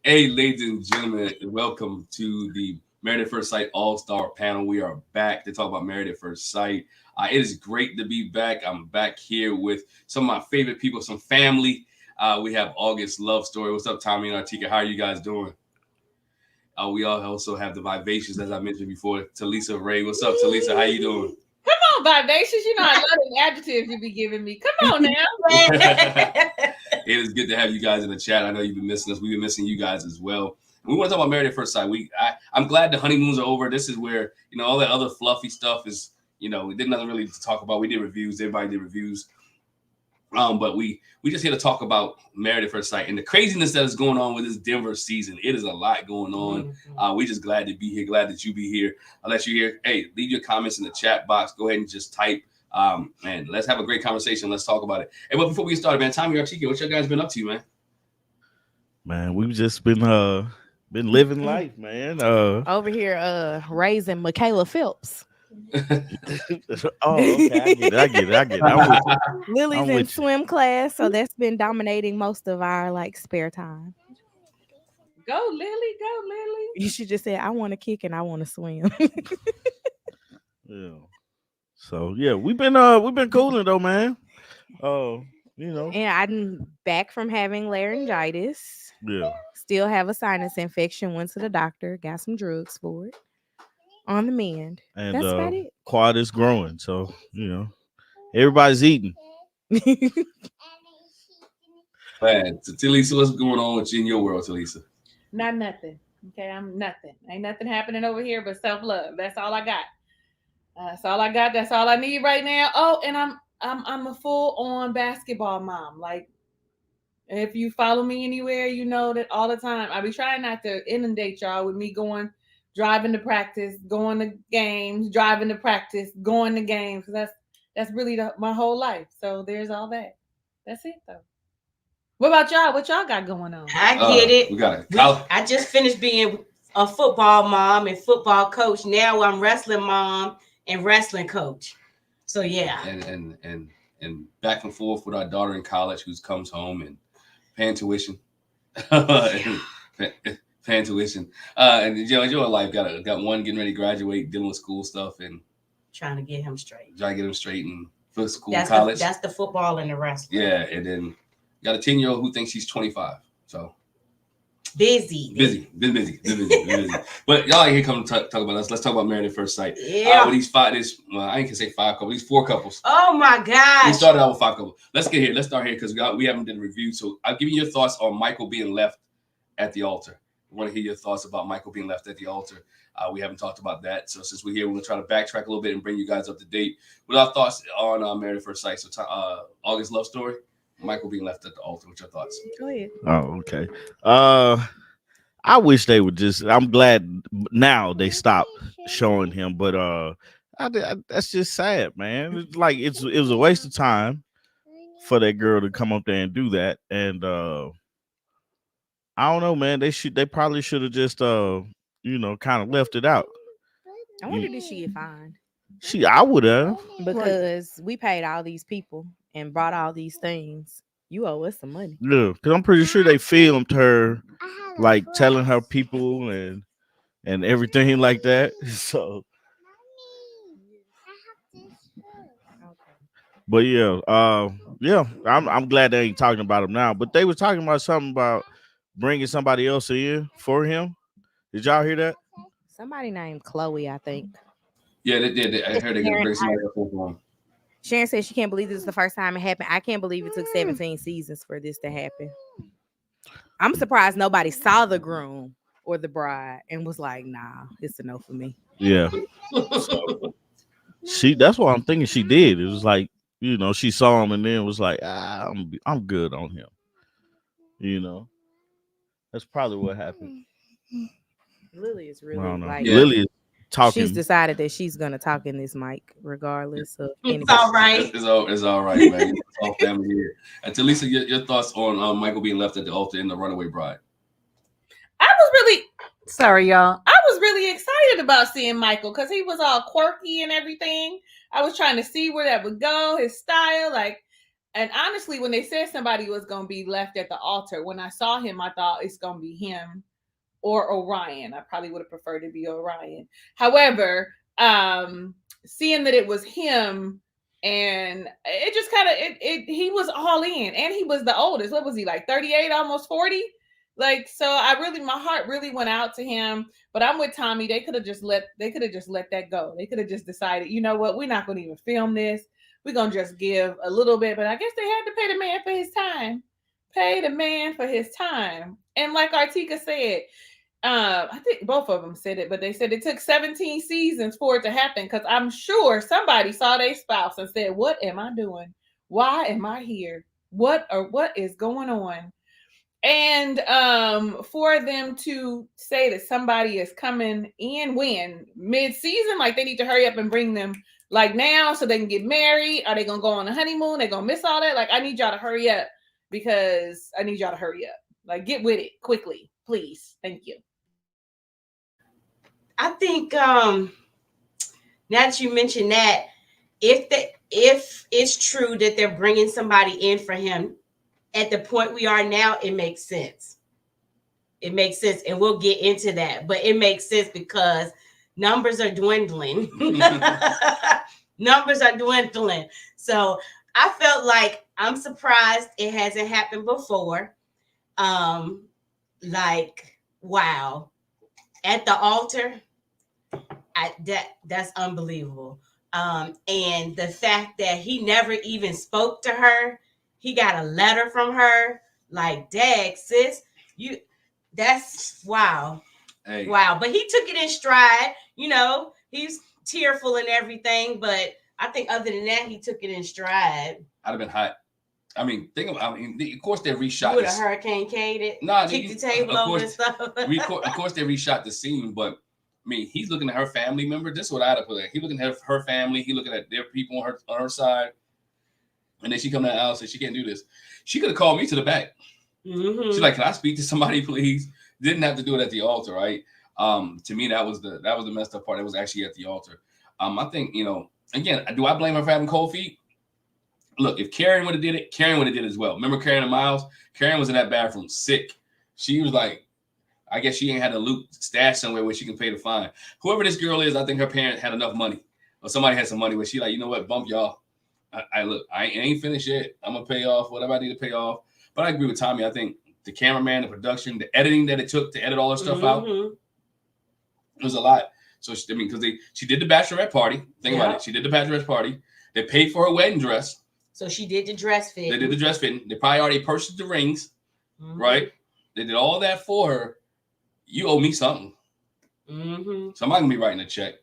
Hey, ladies and gentlemen, welcome to the Married at First Sight All-Star panel. We are back to talk about Married at First Sight. It is great to be back. I'm back here with some of my favorite people, some family. We have August Love Story. What's up, Tommy and Artika? How are you guys doing? We all also have the Vivacious, as I mentioned before, Talisa Ray. What's up, Talisa? How you doing? Come on, vivacious. You know I love the adjectives you be giving me. Come on now. It is good to have you guys in the chat. I know you've been missing us. We've been missing you guys as well. We want to talk about Married at First Sight. I'm glad the honeymoons are over. This is where all that other fluffy stuff is. We did nothing really to talk about. We did reviews. Everybody did reviews. But we just here to talk about Married at First Sight and the craziness that is going on with this Denver season. It is a lot going on. We just glad to be here. Glad that you be here. I'll let you hear. Hey, leave your comments in the chat box. Go ahead and just type. And let's have a great conversation. Let's talk about it. Hey, but before we get started, man, Tommy Artika, what you guys been up to, man? Man, we've just been living life, man. Over here, raising Michaela Phelps. Oh, okay. I get it. Lily's in swim class, so that's been dominating most of our spare time. Go Lily, go Lily. You should just say, I want to kick and I want to swim. Yeah. So yeah, we've been cooling though, man. And I'm back from having laryngitis. Yeah. Still have a sinus infection. Went to the doctor, got some drugs for it. On the mend. And that's about it. quad is growing, so everybody's eating. Man, Talisa, what's going on with you in your world, Talisa? Not nothing. Okay, I'm nothing. Ain't nothing happening over here but self-love. That's all I got. That's all I got. That's all I need right now. Oh, and I'm a full-on basketball mom. Like, if you follow me anywhere, you know that all the time I be trying not to inundate y'all with me driving to practice, going to games, driving to practice, going to games. That's really my whole life. So there's all that. That's it though. What about y'all? What y'all got going on? I get it. We got it. I just finished being a football mom and football coach. Now I'm wrestling mom and wrestling coach. So yeah. And back and forth with our daughter in college who comes home and paying tuition. Paying tuition. And your life got one getting ready to graduate, dealing with school stuff and trying to get him straight. Trying to get him straight and for school, that's college. That's the football and the wrestling. Yeah, and then got a 10-year-old who thinks he's 25. So busy. Been busy. But y'all ain't here come to talk about us. Let's talk about Married at First Sight. Yeah. With these I ain't gonna say 5 couples. These 4 couples. Oh my gosh. We started out with 5 couples. Let's get here. Let's start here because we haven't done a review. So I'll give you your thoughts on Michael being left at the altar. I want to hear your thoughts about Michael being left at the altar. We haven't talked about that. So since we're here, we're going to try to backtrack a little bit and bring you guys up to date with our thoughts on Married at First Sight. So August Love Story, Michael being left at the altar. What's your thoughts? Go ahead. Oh, okay. I wish they would I'm glad now they stopped showing him, but that's just sad, man. It's like it was a waste of time for that girl to come up there and do that. And I don't know, man. They probably should have just kind of left it out. I wonder did she get fined? I would have, because we paid all these people and brought all these things. You owe us some money. Yeah, because I'm pretty sure they filmed her like telling her people and everything like that. So, but yeah, I'm glad they ain't talking about him now. But they were talking about something about bringing somebody else in for him. Did y'all hear that? Somebody named Chloe, I think. Yeah, they did. I heard they're gonna bring somebody else for him. Sharon said she can't believe this is the first time it happened. I can't believe it took 17 seasons for this to happen. I'm surprised nobody saw the groom or the bride and was like, nah, it's a no for me. Yeah. That's what I'm thinking she did. It was like, she saw him and then was like, I'm good on him. That's probably what happened. Lily is really like Lily is talking. She's decided that she's gonna talk in this mic regardless of anything. It's all right. It's all right, man. It's all family here. And Talisa, your thoughts on Michael being left at the altar in The Runaway Bride? Sorry, y'all. I was really excited about seeing Michael because he was all quirky and everything. I was trying to see where that would go, his style. Like, And honestly, when they said somebody was going to be left at the altar, when I saw him, I thought it's going to be him or Orion. I probably would have preferred to be Orion. However, seeing that it was him, and it just kind of he was all in, and he was the oldest. What was he, like 38, almost 40? Like, so my heart really went out to him. But I'm with Tommy. They could have just let that go. They could have just decided, you know what, we're not going to even film this. We're going to just give a little bit. But I guess they had to pay the man for his time. Pay the man for his time. And like Artika said, I think both of them said it, but they said it took 17 seasons for it to happen, because I'm sure somebody saw their spouse and said, what am I doing? Why am I here? What is going on? And for them to say that somebody is coming in mid-season, like they need to hurry up and bring them like now so they can get married. Are they gonna go on a honeymoon? They're gonna miss all that. Like, I need y'all to hurry up, because I need y'all to hurry up. Like, get with it quickly, please. Thank you. I think now that you mentioned that, if it's true that they're bringing somebody in for him at the point we are now, it makes sense. It makes sense, and we'll get into that. But it makes sense because numbers are dwindling. Numbers are dwindling. So I felt like, I'm surprised it hasn't happened before. Like, wow. At the altar, that's unbelievable. And the fact that he never even spoke to her, he got a letter from her. Like, dag, sis, that's wow. Hey. Wow. But he took it in stride. You know, he's tearful and everything, but I think other than that, he took it in stride. I'd have been hot. I mean, of course they reshot. You would have Hurricane K'd it. Nah, kicked the table over and stuff. Of course they reshot the scene, but I mean, he's looking at her family member. This is what I'd have put. He's looking at her family. He looking at their people on her side, and then she come to the house and she can't do this. She could have called me to the back. Mm-hmm. She's like, "Can I speak to somebody, please?" Didn't have to do it at the altar, right? To me, that was the messed up part. It was actually at the altar. I think, again, do I blame her for having cold feet? Look, if Karen would have did it, Karen would have did it as well. Remember Karen and Miles? Karen was in that bathroom sick. She was like, I guess she ain't had a loot stashed somewhere where she can pay the fine. Whoever this girl is, I think her parents had enough money, or somebody had some money where she like, you know what, bump y'all. I ain't finished yet. I'm gonna pay off whatever I need to pay off. But I agree with Tommy. I think the cameraman, the production, the editing that it took to edit all her stuff out, it was a lot. So because she did the bachelorette party. Think about it. She did the bachelorette party. They paid for her wedding dress. So she did the dress fit. They did the dress fitting. They probably already purchased the rings, right? They did all that for her. You owe me something. Somebody's gonna be writing a check.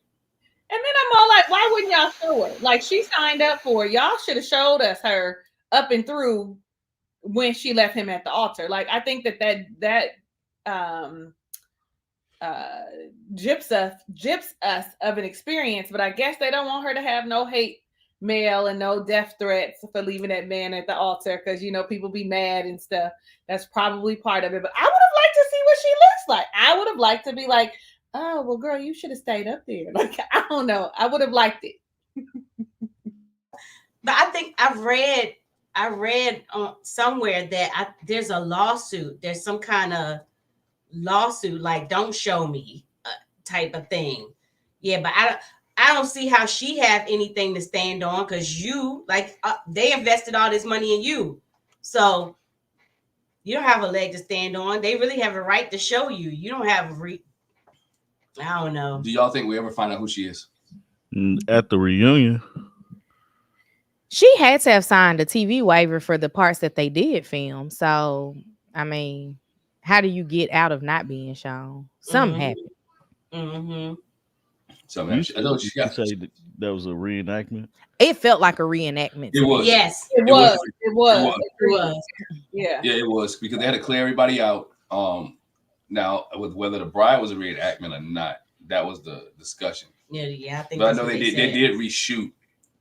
And then I'm all like, why wouldn't y'all show her? Like, she signed up for it. Y'all should have showed us her up and through when she left him at the altar. Like, I think that gyps us of an experience, but I guess they don't want her to have no hate mail and no death threats for leaving that man at the altar, because people be mad and stuff. That's probably part of it. But I would have liked to see what she looks like. I would have liked to be like, oh, well, girl, you should have stayed up there. Like, I don't know. I would have liked it. But I think I read somewhere that there's a lawsuit. There's some kind of lawsuit, like, don't show me type of thing. Yeah, but I don't see how she have anything to stand on, because they invested all this money in you. So you don't have a leg to stand on. They really have a right to show you. You don't have I don't know. Do y'all think we ever find out who she is? At the reunion. She had to have signed a TV waiver for the parts that they did film. So, I mean, how do you get out of not being shown? Something happened. So, man, I know she got. Say that was a reenactment. It felt like a reenactment. It was. Yes, it was. Yeah. Yeah, it was, because they had to clear everybody out. Now, with whether the bride was a reenactment or not, that was the discussion. Yeah, I think. But I know they did reshoot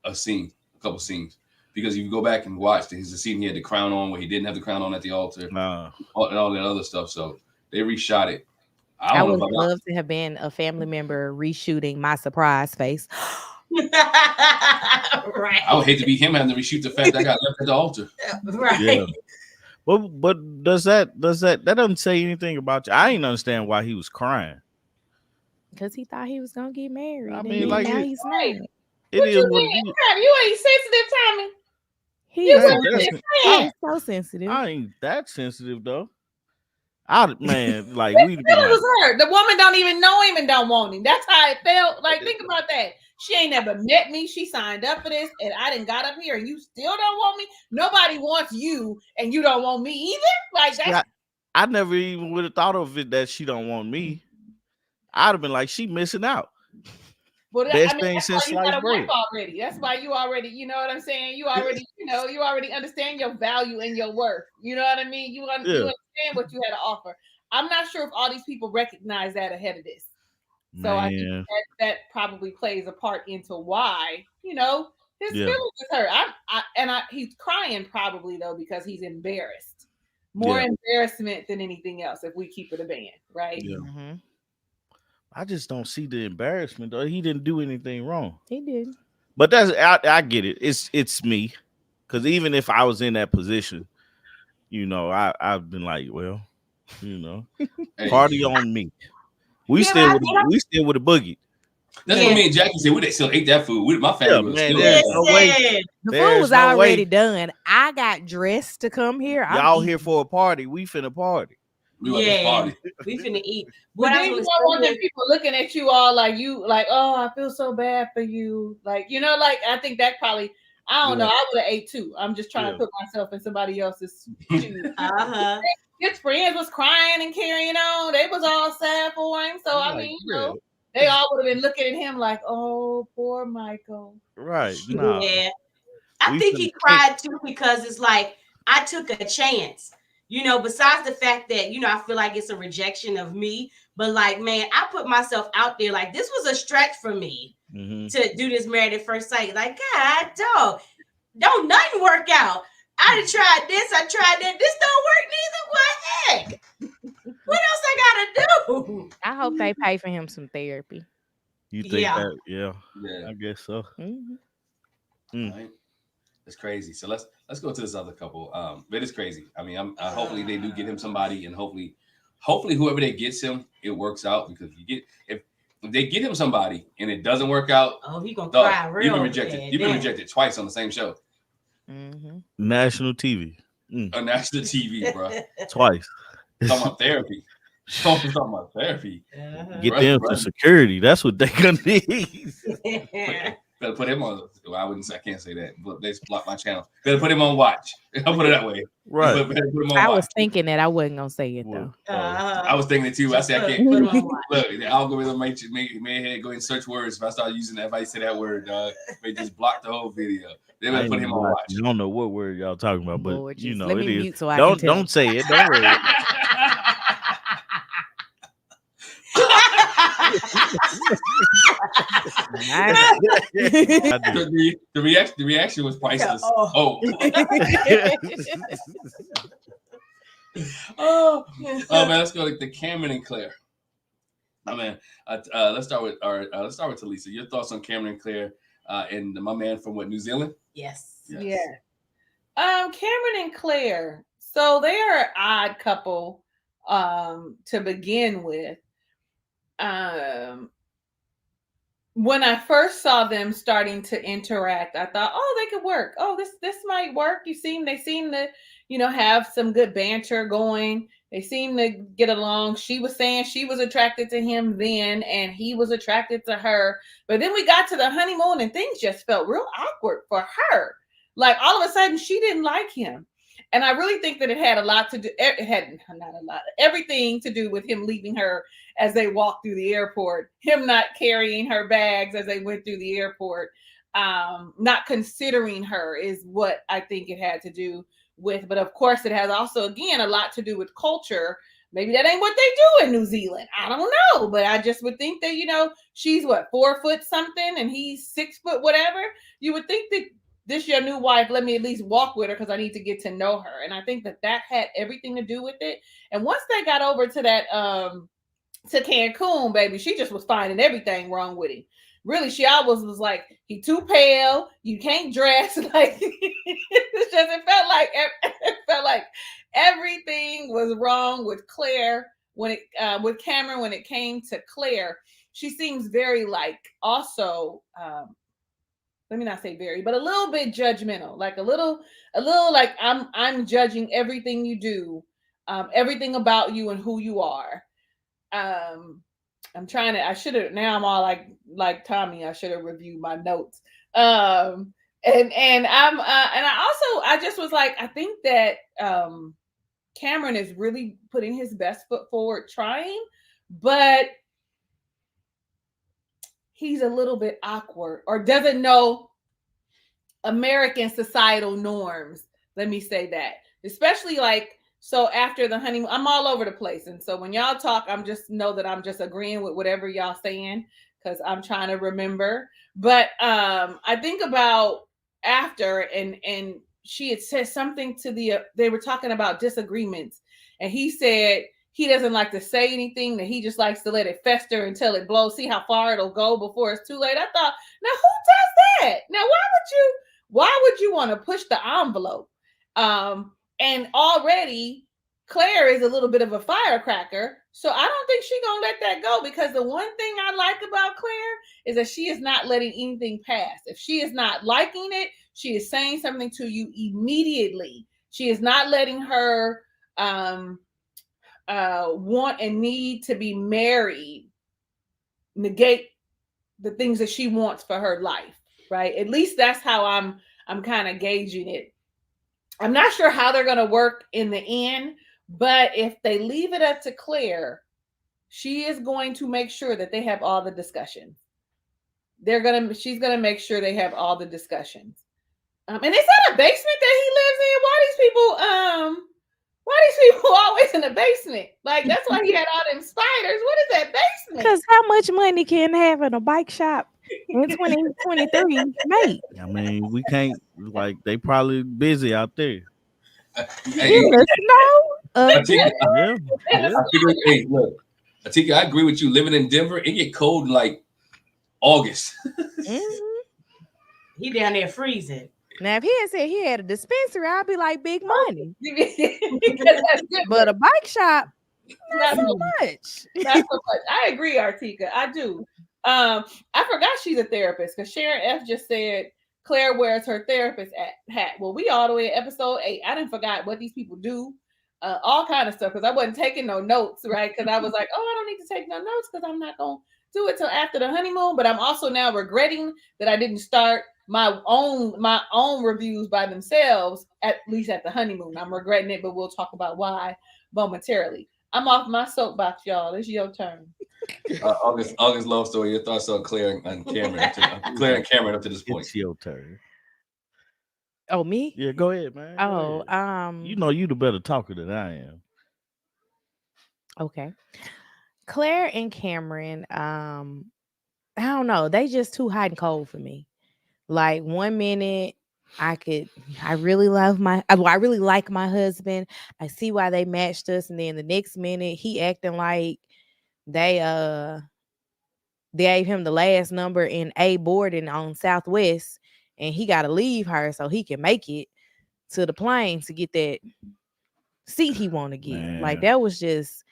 a couple scenes, because if you go back and watch the scene he had the crown on where he didn't have the crown on at the altar, and all that other stuff. So they reshot it. I would love to have been a family member reshooting my surprise face. Right. I would hate to be him having to reshoot the fact that I got left at the altar. Right. Yeah. But does that doesn't say anything about you? I ain't understand why he was crying. Because he thought he was gonna get married. I and mean, then like, now it- he's Right. not. It What is you what mean? it is. You ain't sensitive, Tommy. He You is Man, wasn't that's- just he saying. is so sensitive. I ain't that sensitive though. Man, like we'd be It like, was her. The woman don't even know him and don't want him. That's how it felt. Like, think about that. She ain't never met me. She signed up for this, and I didn't got up here, and you still don't want me. Nobody wants you, and you don't want me either. Like see, that's I never even would have thought of it that she don't want me. I'd have been like, she missing out. But Best I mean, thing that's since why you got sliced a wife bread. already. That's why you already, you know what I'm saying? You already, you already understand your value and your worth. You know what I mean? You understand what you had to offer. I'm not sure if all these people recognize that ahead of this. So I think Man, that probably plays a part into why, his Yeah. feelings is hurt. He's crying probably though because he's embarrassed. More Yeah. embarrassment than anything else if we keep it a band, right? Yeah. Mhm. I just don't see the embarrassment though. He didn't do anything wrong. He did. But I get it. It's me. Because even if I was in that position, I've been like, well, Hey, party on me. We Yeah, still but would have boogied. that's what me and Jackie said. We would still ate that food. My family Yeah, would man, still there's ate no that. way. Listen, The food There's was no already way. done. I got dressed to come here. I'm Y'all eating. here for a party. We finna party. We were at this party. we finna eat. But What I then was you gonna don't want say them is, people looking at you all like oh, I feel so bad for you. Like, like I think that probably, I don't know, I would have ate too. I'm just trying to put myself in somebody else's shoes. His friends was crying and carrying on. They was all sad for him. So I mean, they all would have been looking at him like, oh, poor Michael. Right. Nah. yeah. I We think finna he kick- cried too because it's like I took a chance. Besides the fact that I feel like it's a rejection of me, but like, man, I put myself out there. Like, this was a stretch for me to do this Married at First Sight. Like, God, dog, don't nothing work out. I done tried this, I tried that. This don't work neither. What heck? What else I gotta do? I hope they pay for him some therapy. You think Yeah. that? Yeah. Yeah. I guess so. Mhm. Right. It's crazy. So let's go to this other couple. But it's crazy. I mean, hopefully they do get him somebody, and hopefully whoever they gets him, it works out, because if they get him somebody and it doesn't work out, Oh, he gonna dog, cry real you've been rejected. bad You've been then. rejected twice on the same show National TV. on national TV, bro. Twice. Talking about therapy. Talking about therapy. Get Right, them right. some security. That's what they gonna need. Better put him on. Well, I can't say that, but they blocked my channel. Better put him on watch. I'll put it that way. Right. Better put him on I watch. was thinking that I wasn't gonna say it though. I was thinking it too. I said I can't. Put him on watch. Look, the algorithm made ahead go and search words. If I start using that, if I say that word, they just block the whole video. They better put him on watch. I don't know what word y'all talking about, but Lord, you Jesus. know Let it me is. mute so I can tell. Don't say it. Don't worry. I do. The reaction was priceless. Oh. Oh man, let's go to Cameron and Clare. Oh man, let's start with Talisa. Your thoughts on Cameron and Clare, and my man from New Zealand? Yes. Yeah. Cameron and Clare. So they're an odd couple to begin with. When I first saw them starting to interact, I thought, oh, they could work. Oh, this might work. They seem to, have some good banter going. They seem to get along. She was saying she was attracted to him then, and he was attracted to her. But then we got to the honeymoon, and things just felt real awkward for her. Like, all of a sudden, she didn't like him. And I really think that it had a lot to do. It had not a lot, everything to do with him leaving her as they walked through the airport, him not carrying her bags as they went through the airport, not considering her is what I think it had to do with. But of course, it has also, again, a lot to do with culture. Maybe that ain't what they do in New Zealand. I don't know. But I just would think that, she's 4 foot something and he's 6 foot whatever. You would think that this your new wife, let me at least walk with her because I need to get to know her. And I think that had everything to do with it. And once they got over to that to Cancun, baby, she just was finding everything wrong with him. Really, she always was like, he too pale, you can't dress. Like it felt like everything was wrong with Claire when it with Cameron when it came to Claire. She seems very like also let me not say very, but a little bit judgmental, like a little like I'm judging everything you do, everything about you and who you are. I'm trying to. I should have. Now I'm all like Tommy. I should have reviewed my notes. And I just was like, I think that Cameron is really putting his best foot forward, trying, but he's a little bit awkward or doesn't know American societal norms. Let me say that, especially like. So after the honeymoon, I'm all over the place. And so when y'all talk, I'm just know that I'm just agreeing with whatever y'all saying because I'm trying to remember. But I think about after and she had said something to they were talking about disagreements. And he said he doesn't like to say anything, that he just likes to let it fester until it blows, see how far it'll go before it's too late. I thought, now who does that? Now why would you want to push the envelope? And already Claire is a little bit of a firecracker. So I don't think she's going to let that go, because the one thing I like about Claire is that she is not letting anything pass. If she is not liking it, she is saying something to you immediately. She is not letting her want and need to be married negate the things that she wants for her life, right? At least that's how I'm kind of gauging it. I'm not sure how they're going to work in the end, but if they leave it up to Claire, she is going to make sure that they have all the discussions. She's going to make sure they have all the discussions. And is that a basement that he lives in? Why these people always in the basement? Like, that's why he had all them spiders. What is that basement? Because how much money can have in a bike shop in 2023, mate? I mean, we can't, like, they probably busy out there. Hey, In the snow? Hey, look, Atika, I agree with you. Living in Denver, it get cold in like August. He down there freezing. Now, if he had said he had a dispensary, I'd be like, big money. But a bike shop, not so much. Not so much. I agree, Artika. I do. I forgot she's a therapist, because Sharon F just said Claire wears her therapist hat. Well, we all the way at episode 8. I didn't forget what these people do. All kind of stuff, because I wasn't taking no notes, right? Because I was like, oh, I don't need to take no notes because I'm not going to do it till after the honeymoon. But I'm also now regretting that I didn't start my own reviews by themselves, at least at the honeymoon. I'm regretting it, but we'll talk about why momentarily. I'm off my soapbox, y'all. It's your turn. August love story. Your thoughts on Claire and Cameron? Claire and Cameron up to this point. It's your turn. Oh, me? Yeah, go ahead, man. Go ahead. You know you the better talker than I am. Okay. Claire and Cameron, I don't know. They just too hot and cold for me. Like, one minute I really like my husband. I see why they matched us, and then the next minute he acting like they gave him the last number in A boarding on Southwest, and he got to leave her so he can make it to the plane to get that seat he want to get. Man. Like, that was just,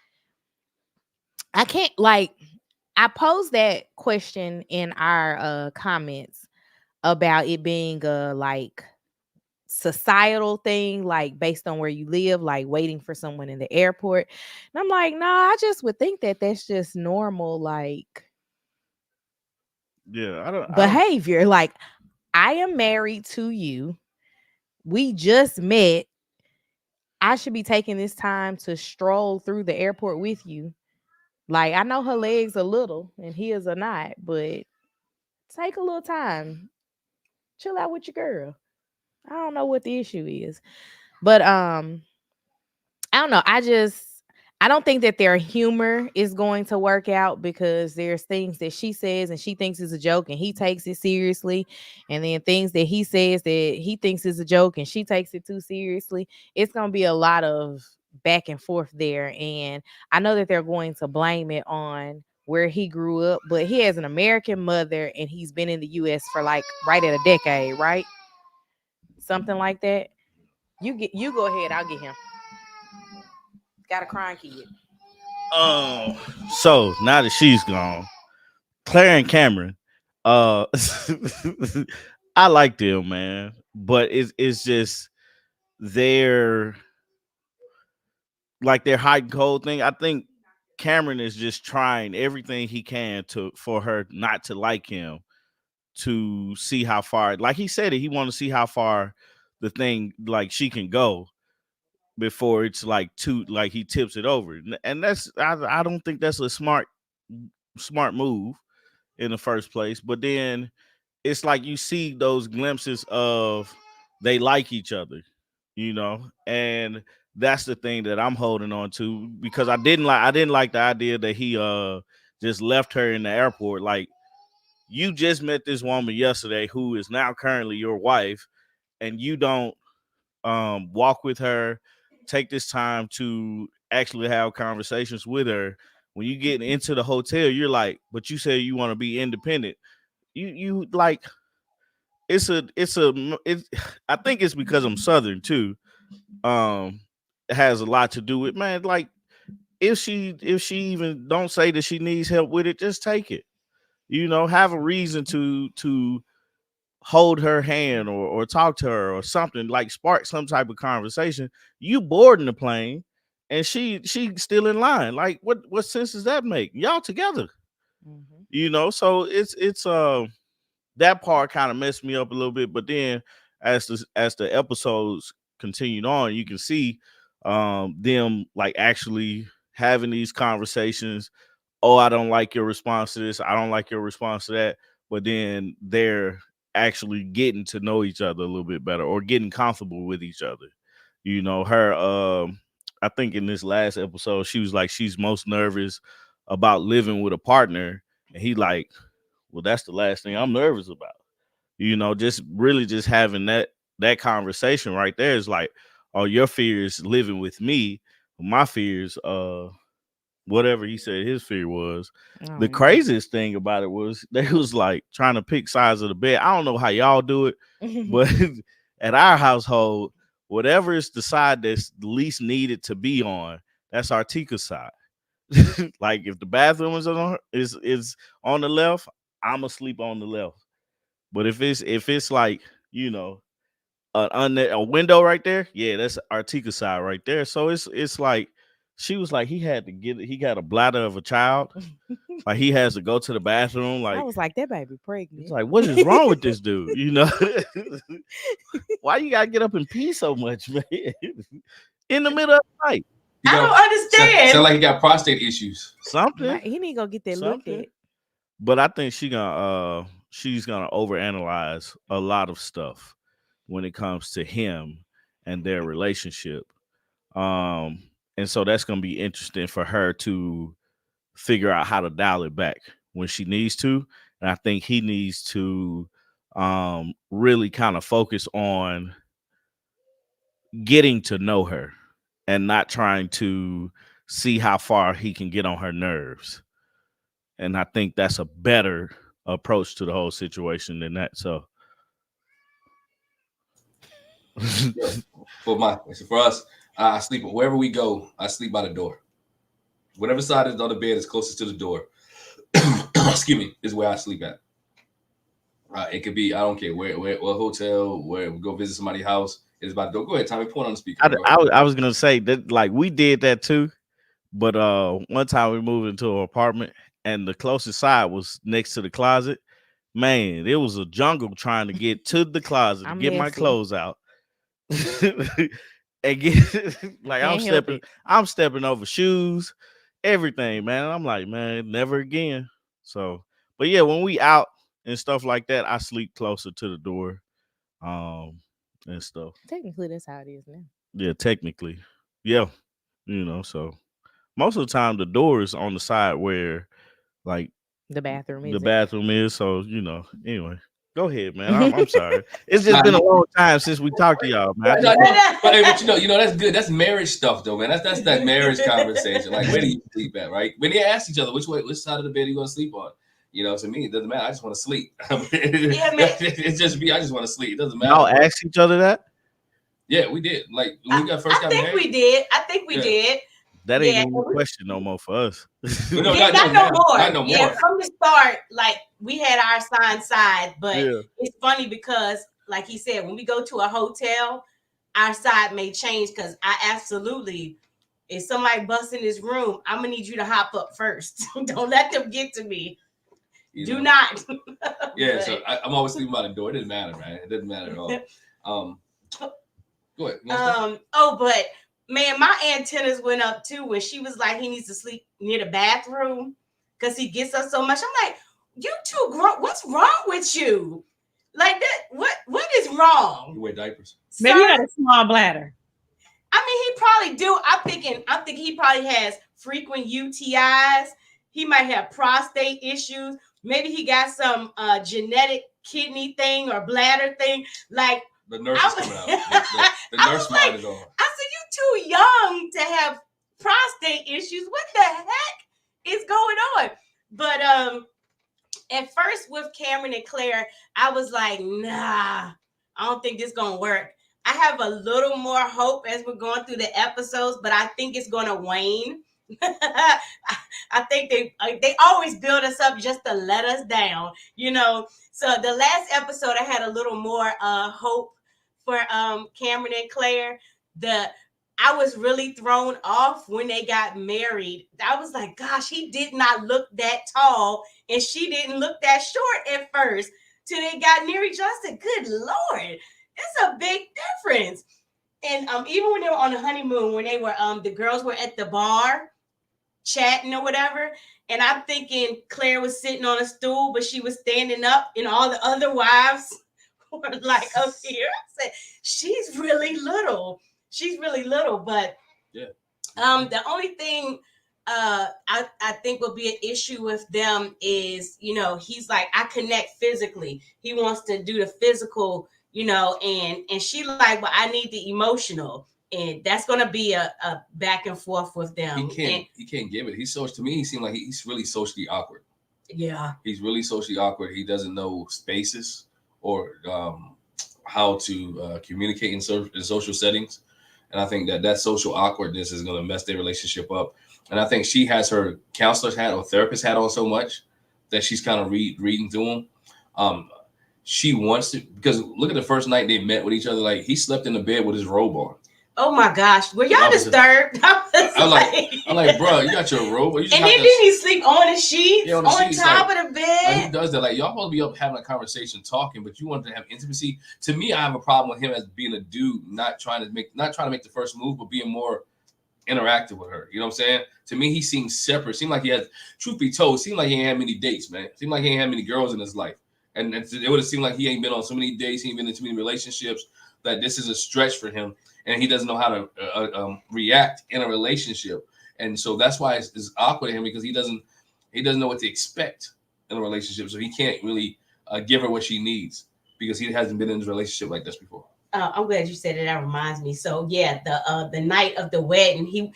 I can't, like, I posed that question in our comments about it being a like societal thing, like based on where you live, like waiting for someone in the airport. And I'm like, nah, I just would think that that's just normal, like, behavior. Like, I am married to you. We just met. I should be taking this time to stroll through the airport with you. Like, I know her legs a little and his are not, but take a little time. Chill out with your girl. I don't know what the issue is. But I don't know. I don't think that their humor is going to work out, because there's things that she says and she thinks is a joke and he takes it seriously. And then things that he says that he thinks is a joke and she takes it too seriously. It's going to be a lot of back and forth there. And I know that they're going to blame it on where he grew up, but he has an American mother and he's been in the US for like right at a decade, right? Something like that. You go ahead, I'll get him. Got a crying kid. So now that she's gone, Claire and Cameron, uh, I like them, man, but it's just their like their hot and cold thing. I think Cameron is just trying everything he can to for her not to like him, to see how far, like he said it, he want to see how far the thing like she can go before it's like too like he tips it over. And that's I don't think that's a smart move in the first place. But then it's like you see those glimpses of they like each other, and that's the thing that I'm holding on to, because I didn't like the idea that he just left her in the airport. Like, you just met this woman yesterday who is now currently your wife, and you don't walk with her, take this time to actually have conversations with her. When you get into the hotel, you're like, but you say you want to be independent. You like, it's I think it's because I'm Southern too. It has a lot to do with, man, like, if she even don't say that she needs help with it, just take it. Have a reason to hold her hand, or talk to her or something, like spark some type of conversation. You boarding the plane and she still in line. Like, what sense does that make? Y'all together. So it's that part kind of messed me up a little bit. But then as the episodes continued on, you can see them like actually having these conversations. Oh, I don't like your response to this. I don't like your response to that. But then they're actually getting to know each other a little bit better, or getting comfortable with each other. Her, I think in this last episode, she was like, she's most nervous about living with a partner. And he like, well, that's the last thing I'm nervous about. Just really just having that conversation right there is like, oh, your fear is living with me. My fears, whatever he said his fear was. The craziest thing about it was they was like trying to pick sides of the bed. I don't know how y'all do it, but at our household, whatever is the side that's the least needed to be on, that's Artika's side. Like, if the bathroom is on the left, I'm asleep on the left. But if it's like, a window right there, yeah, that's Artika's side right there. So it's like, she was like, he got a bladder of a child. Like, he has to go to the bathroom. Like, I was like, that baby pregnant. it's like, what is wrong with this dude? Why you gotta get up and pee so much, man? In the middle of the night. I don't understand. Sound like he got prostate issues. Something. He need to go get that looked at. But I think she's gonna overanalyze a lot of stuff when it comes to him and their relationship. And so that's gonna be interesting for her to figure out how to dial it back when she needs to. And I think he needs to really kind of focus on getting to know her and not trying to see how far he can get on her nerves. And I think that's a better approach to the whole situation than that. So for us, I sleep wherever we go. I sleep by the door. Whatever side is on the bed is closest to the door. Excuse me, is where I sleep at. It could be, I don't care where what hotel, where we go visit somebody's house. It's by the door. Go ahead, Tommy. Point on the speaker. I was gonna say that, like, we did that too, but one time we moved into an apartment and the closest side was next to the closet. Man, it was a jungle trying to get to the closet to get my clothes out. And get like, I'm stepping over shoes, everything, man. I'm like, man, never again. So, but yeah, when we out and stuff like that, I sleep closer to the door, and stuff. Technically, that's how it is now. Yeah, technically, yeah. So most of the time the door is on the side where, like, the bathroom is. So anyway, Go ahead, man. I'm sorry. It's just been a long time since we talked to y'all, man. But that's good. That's marriage stuff, though, man. That's that marriage conversation. Like, where do you sleep at, right? When they ask each other which side of the bed are you gonna sleep on? To me, it doesn't matter. I just want to sleep. Yeah, man. It's just me. I just want to sleep. It doesn't matter. Y'all ask each other that? Yeah, we did. Like when we got first got married. I think we did. That ain't even a question no more for us. Not no more. Yeah, from the start, like we had our assigned side, but it's funny because, like he said, when we go to a hotel, our side may change because I absolutely, if somebody busts in this room, I'm gonna need you to hop up first. Don't let them get to me. Do not. Yeah, so I'm always thinking about the door. It doesn't matter, man. It doesn't matter at all. Go ahead. But man, my antennas went up too when she was like, he needs to sleep near the bathroom because he gets up so much. I'm like, you two grown. What's wrong with you? Like that? What is wrong? You wear diapers. Maybe you got a small bladder. I mean, he probably do. I'm thinking he probably has frequent UTIs. He might have prostate issues. Maybe he got some genetic kidney thing or bladder thing. Like the nurse is coming out. The nurse mind is on. I said, you too young to have prostate issues. What the heck is going on? But at first with Cameron and Claire, I was like, nah, I don't think this is gonna work. I have a little more hope as we're going through the episodes, but I think it's gonna wane. I think they always build us up just to let us down, So the last episode, I had a little more hope for Cameron and Claire. I was really thrown off when they got married. I was like, gosh, he did not look that tall, and she didn't look that short at first. Till they got near each other, I said, good Lord, it's a big difference. And even when they were on the honeymoon, when they were the girls were at the bar chatting or whatever, and I'm thinking Claire was sitting on a stool, but she was standing up, and all the other wives were like up here. I said, she's really little, but the only thing I think will be an issue with them is, he's like, I connect physically. He wants to do the physical, and she like, well, I need the emotional. And that's going to be a back and forth with them. He can't give it. He seemed like he's really socially awkward. Yeah. He's really socially awkward. He doesn't know spaces or how to communicate in social settings. And I think that social awkwardness is going to mess their relationship up. And I think she has her counselor's hat or therapist hat on so much that she's kind of reading through him. She wants to, because look at the first night they met with each other. Like, he slept in the bed with his robe on. Oh my gosh, were y'all disturbed? I'm like, bro, you got your robe. And then did he sleep on the sheets, on top of the bed? Like, who does that? Like, y'all supposed to be up having a conversation, talking, but you want to have intimacy. To me, I have a problem with him as being a dude, not trying to make the first move, but being more interactive with her. You know what I'm saying? To me, he seems separate. Seemed like he has, truth be told, seemed like he ain't had many dates, man. Seemed like he ain't had many girls in his life. And it would have seemed like he ain't been on so many dates, he ain't been in too many relationships, that this is a stretch for him. And he doesn't know how to react in a relationship. And so that's why it's awkward to him, because he doesn't know what to expect in a relationship. So he can't really give her what she needs, because he hasn't been in a relationship like this before. I'm glad you said it. That reminds me. So yeah, the night of the wedding,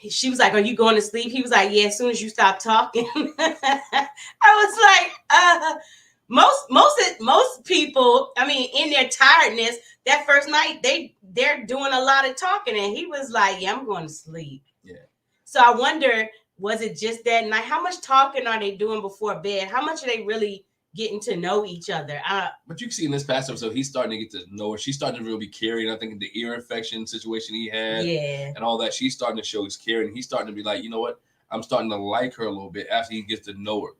she was like, "Are you going to sleep?" He was like, "Yeah, as soon as you stop talking." I was like, most people, I mean, in their tiredness, that first night they're doing a lot of talking, and he was like, "Yeah, I'm going to sleep." Yeah. So I wonder, was it just that night? How much talking are they doing before bed? How much are they really getting to know each other? But you can see in this past episode, he's starting to get to know her. She's starting to really be caring. I think the ear infection situation he had, and all that, she's starting to show his care, and he's starting to be like, you know what? I'm starting to like her a little bit after he gets to know her.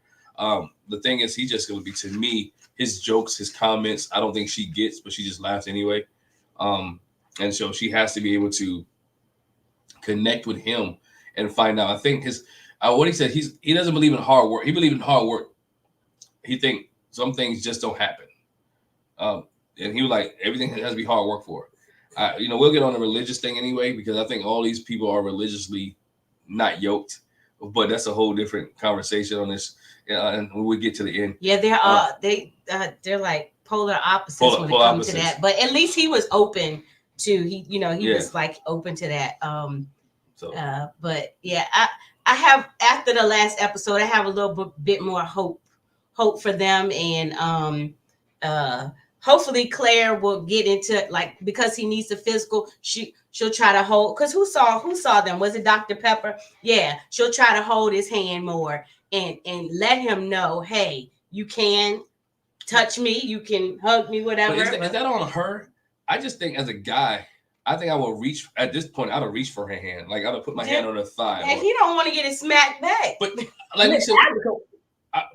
The thing is, he's just going to be, to me, his jokes, his comments, I don't think she gets, but she just laughs anyway. And so she has to be able to connect with him and find out. I think what he said, he doesn't believe in hard work. He believes in hard work. He think some things just don't happen. And he was like, everything has to be hard work for. We'll get on the religious thing anyway, because I think all these people are religiously not yoked, but that's a whole different conversation on this. and when we get to the end. Yeah, they're like polar opposites when it Polar comes to opposites. that. But at least he was open to he Yeah. was like open to that. So But yeah, I have after the last episode, I have a little bit more hope for them, and hopefully Claire will get into like because he needs the physical. She'll try to hold because who saw them? Was it Dr. Pepper? Yeah, she'll try to hold his hand more and let him know, hey, you can touch me, you can hug me, whatever. but is that on her? I just think as a guy, I think I will reach at this point. I would reach for her hand, like I would put my hand on her thigh. And he don't want to get it smacked back. But like we said,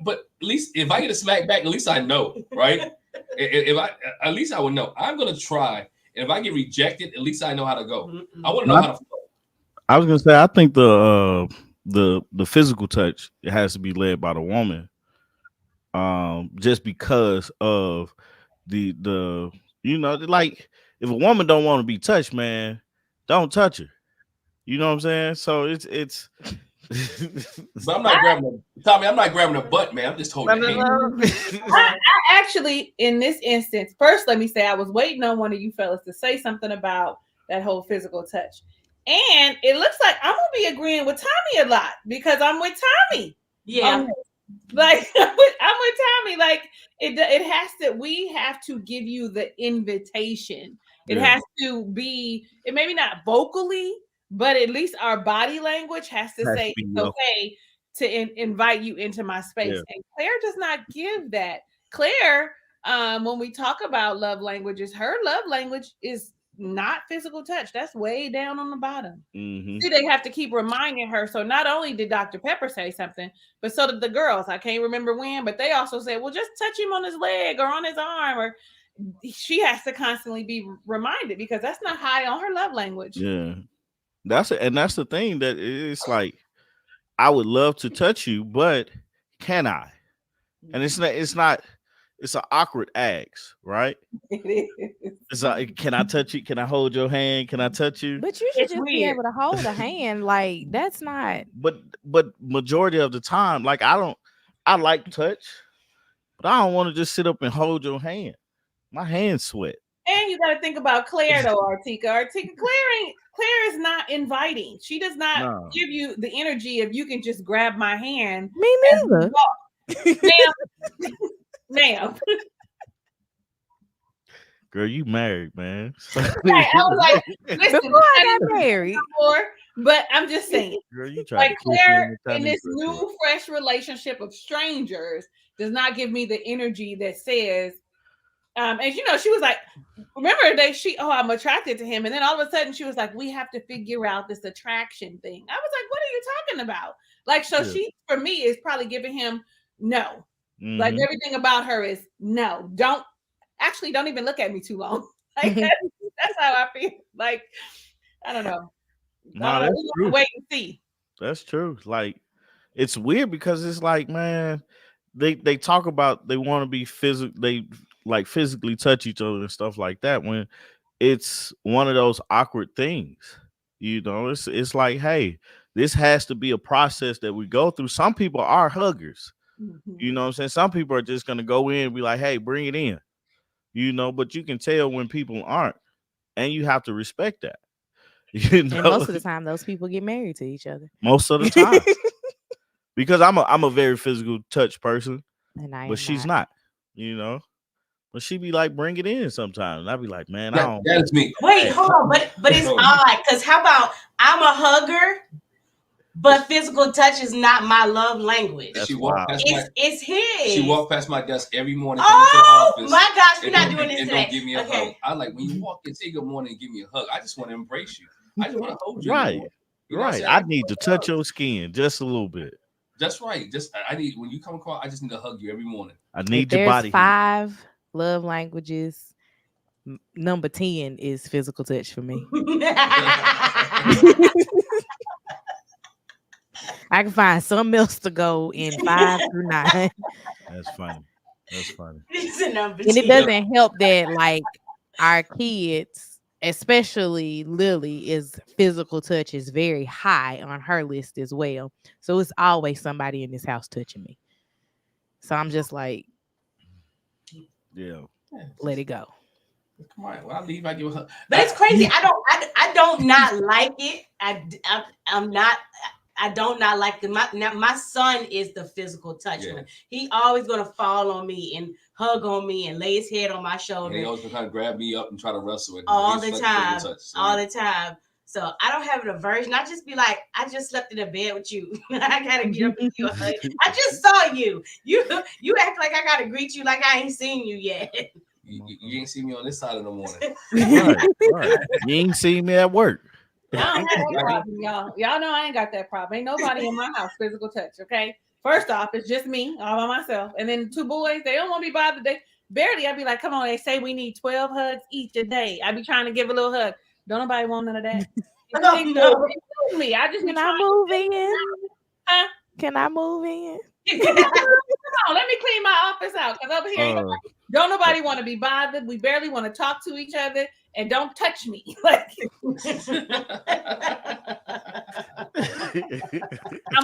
but at least if I get a smack back, at least I know, right? If I at least I would know. I'm gonna try, and if I get rejected, at least I know how to go. Mm-mm. I want to know how to flow. I was gonna say, I think the physical touch, it has to be led by the woman, just because of the like if a woman don't want to be touched, man, don't touch her. You know what I'm saying? So it's. But I'm not grabbing Tommy. I'm not grabbing her butt, man. I'm just holding her hand. I actually, in this instance, first let me say I was waiting on one of you fellas to say something about that whole physical touch, and it looks like I'm gonna be agreeing with Tommy a lot because I'm with Tommy. Yeah. Like I'm with Tommy. Like it has to. We have to give you the invitation. It has to be. It maybe not vocally, but at least our body language has to say it's okay to invite you into my space. Yeah. And Claire does not give that. Claire, when we talk about love languages, her love language is not physical touch. That's way down on the bottom. Mm-hmm. See, they have to keep reminding her. So not only did Dr. Pepper say something, but so did the girls. I can't remember when, but they also said, well, just touch him on his leg or on his arm, or she has to constantly be reminded because that's not high on her love language. Yeah. That's the thing that it's like I would love to touch you, but can I? And it's an awkward ask, right? It is. It's like, can I touch you? Can I hold your hand? Can I touch you? But you should It's just be weird. able to hold a hand. Like that's not. But majority of the time, like I like touch, but I don't want to just sit up and hold your hand. My hands sweat. And you got to think about Claire though, Artika. Claire is not inviting. She does not give you the energy if you can just grab my hand. Me neither. Ma'am. Girl, you married, man. Right, I was like, listen, Before I got married. But I'm just saying, Girl, you try like to Claire in this new fresh relationship of strangers does not give me the energy that says, and you know, she was like, remember I'm attracted to him, and then all of a sudden she was like, we have to figure out this attraction thing. I was like, what are you talking about? Like, so she for me is probably giving him no. Mm-hmm. Like everything about her is no. Don't even look at me too long. Like that's how I feel. Like I don't know. No, that's true. Wait and see. That's true. Like it's weird because it's like, man, they talk about they want to be physical. They like physically touch each other and stuff like that. When it's one of those awkward things, you know, it's like, hey, this has to be a process that we go through. Some people are huggers. Mm-hmm. You know what I'm saying? Some people are just going to go in and be like, hey, bring it in, you know, but you can tell when people aren't, and you have to respect that. You know? And most of the time, those people get married to each other. Most of the time. Because I'm a very physical touch person, but she's not, you know. But she be like, bring it in sometimes. And I be like, man, I don't. That's me. Wait, hold on. But it's odd because how about I'm a hugger, but physical touch is not my love language. It's his. She walked past my desk every morning. Oh my gosh, we're not doing this today. Don't give me a hug. I like when you walk in, say good morning and give me a hug. I just want to embrace you. I just want to hold you. Right. You know right. I need to touch your skin just a little bit. That's right. I need when you come across, I just need to hug you every morning. I need your body. 5 love languages. Number 10 is physical touch for me. I can find something else to go in 5 through 9. That's funny. And it doesn't help that like our kids, especially Lily, is physical touch is very high on her list as well. So it's always somebody in this house touching me. So I'm just like, Yeah. let it go. Come on, when I leave, I give a hug. But it's crazy. I don't not like it. I'm not. I don't not like it. My son is the physical touch one. He always gonna fall on me and hug on me and lay his head on my shoulder. And he always kind of grab me up and try to wrestle. All the time. All the time. So I don't have an aversion. I just be like, I just slept in a bed with you. I gotta get up and give you a hug. I just saw you. You act like I gotta greet you like I ain't seen you yet. You ain't see me on this side of the morning. Right. You ain't seen me at work. I don't have that problem, y'all. Y'all know I ain't got that problem. Ain't nobody in my house physical touch, okay? First off, it's just me all by myself. And then 2 boys, they don't want to be bothered. They barely, I'd be like, come on, they say we need 12 hugs each a day. I'd be trying to give a little hug. Don't nobody want none of that. Excuse me. I just Can I move in? Huh? Can I move in? Come on, let me clean my office out. Because over here, don't nobody want to be bothered. We barely want to talk to each other. And don't touch me. Like I'm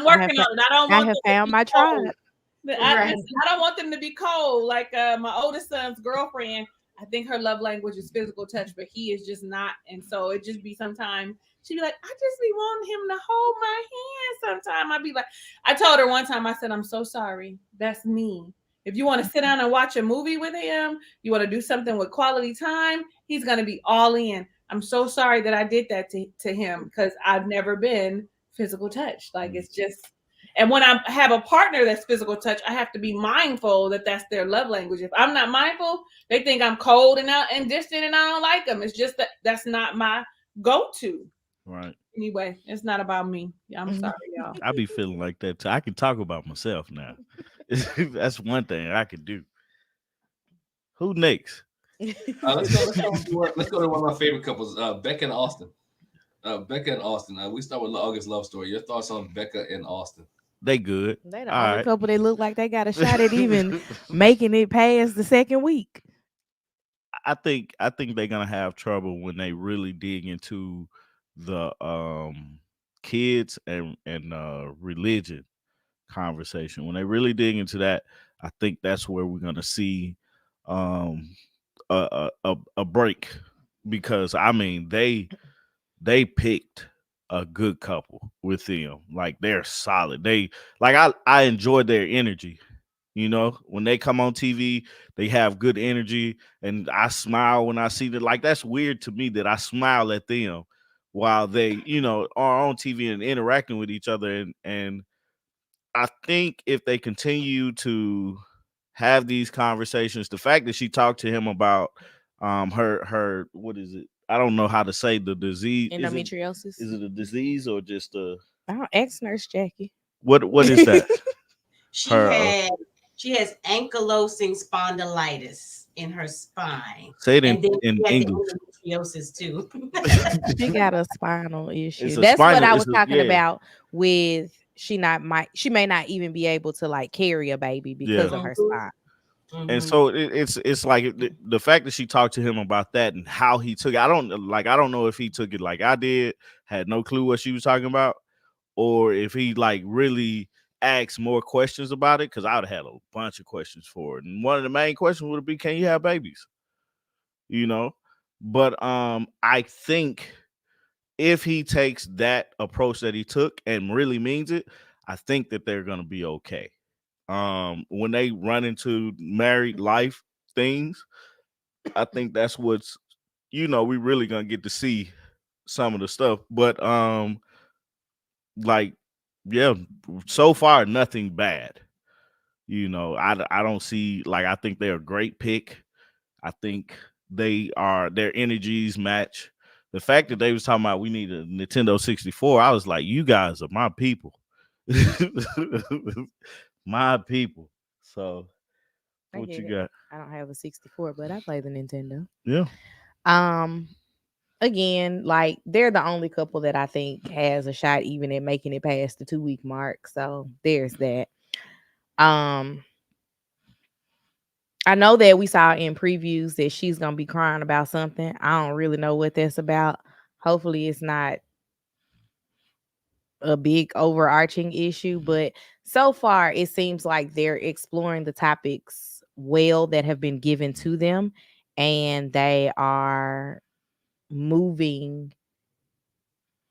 working on it. I have found my tribe. I don't want them to be cold. Like my oldest son's girlfriend, I think her love language is physical touch, but he is just not. And so it just be sometimes she'd be like, I just be wanting him to hold my hand sometime. I'd be like, I told her one time, I said, I'm so sorry. That's me. If you want to sit down and watch a movie with him, you want to do something with quality time, he's going to be all in. I'm so sorry that I did that to him because I've never been physical touch. Like it's just, and when I have a partner that's physical touch, I have to be mindful that that's their love language. If I'm not mindful, they think I'm cold and distant and I don't like them. It's just that that's not my go-to. Right. Anyway, it's not about me. I'm sorry, y'all. I be feeling like that too. I can talk about myself now. That's one thing I could do. Who next? Let's go to one of my favorite couples, Becca and Austin. Becca and Austin. We start with August love story. Your thoughts on Becca and Austin? They good. They the only couple that look like they got a shot at even making it past the second week. I think they're gonna have trouble when they really dig into the kids and religion conversation. When they really dig into that, I think that's where we're gonna see a break, because I mean they picked a good couple with them. Like they're solid. They like I enjoy their energy. You know, when they come on TV, they have good energy, and I smile when I see them. Like that's weird to me that I smile at them while they, you know, are on TV and interacting with each other. And I think if they continue to have these conversations, the fact that she talked to him about her what is it? I don't know how to say the disease. Endometriosis. Is it a disease or just a? Oh, ex-nurse Jackie. What is that? She has ankylosing spondylitis in her spine. Say it in English. Endometriosis too. She got a spinal issue. That's what I was talking about with she may not even be able to like carry a baby because of her spine. And so it's like the fact that she talked to him about that and how he took it. I don't know if he took it like I did, had no clue what she was talking about, or if he like really asked more questions about it, because I would have had a bunch of questions for it. And one of the main questions would be, can you have babies? You know? But I think if he takes that approach that he took and really means it, I think that they're gonna be okay. When they run into married life things, I think that's what's, you know, we really gonna get to see some of the stuff. But like, yeah, so far nothing bad. You know, I don't see, like, I think they're a great pick. I think their energies match. The fact that they was talking about we need a Nintendo 64, I was like, you guys are my people. My people. So what you got? I don't have a 64, but I play the Nintendo. Yeah. Again, like they're the only couple that I think has a shot even at making it past the 2-week mark. So there's that. I know that we saw in previews that she's gonna be crying about something. I don't really know what that's about. Hopefully it's not a big overarching issue, but so far it seems like they're exploring the topics well that have been given to them, and they are moving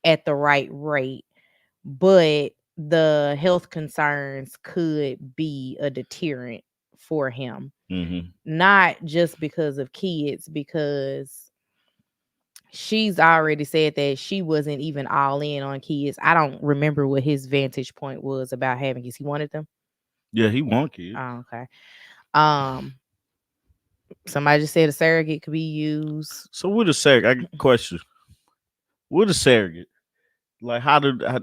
at the right rate. But the health concerns could be a deterrent for him, not just because of kids, because she's already said that she wasn't even all in on kids. I don't remember what his vantage point was about having kids. He wanted them. Yeah, he want kids. Oh, okay. Somebody just said a surrogate could be used. So what a surrogate? I got a question. What a surrogate? Like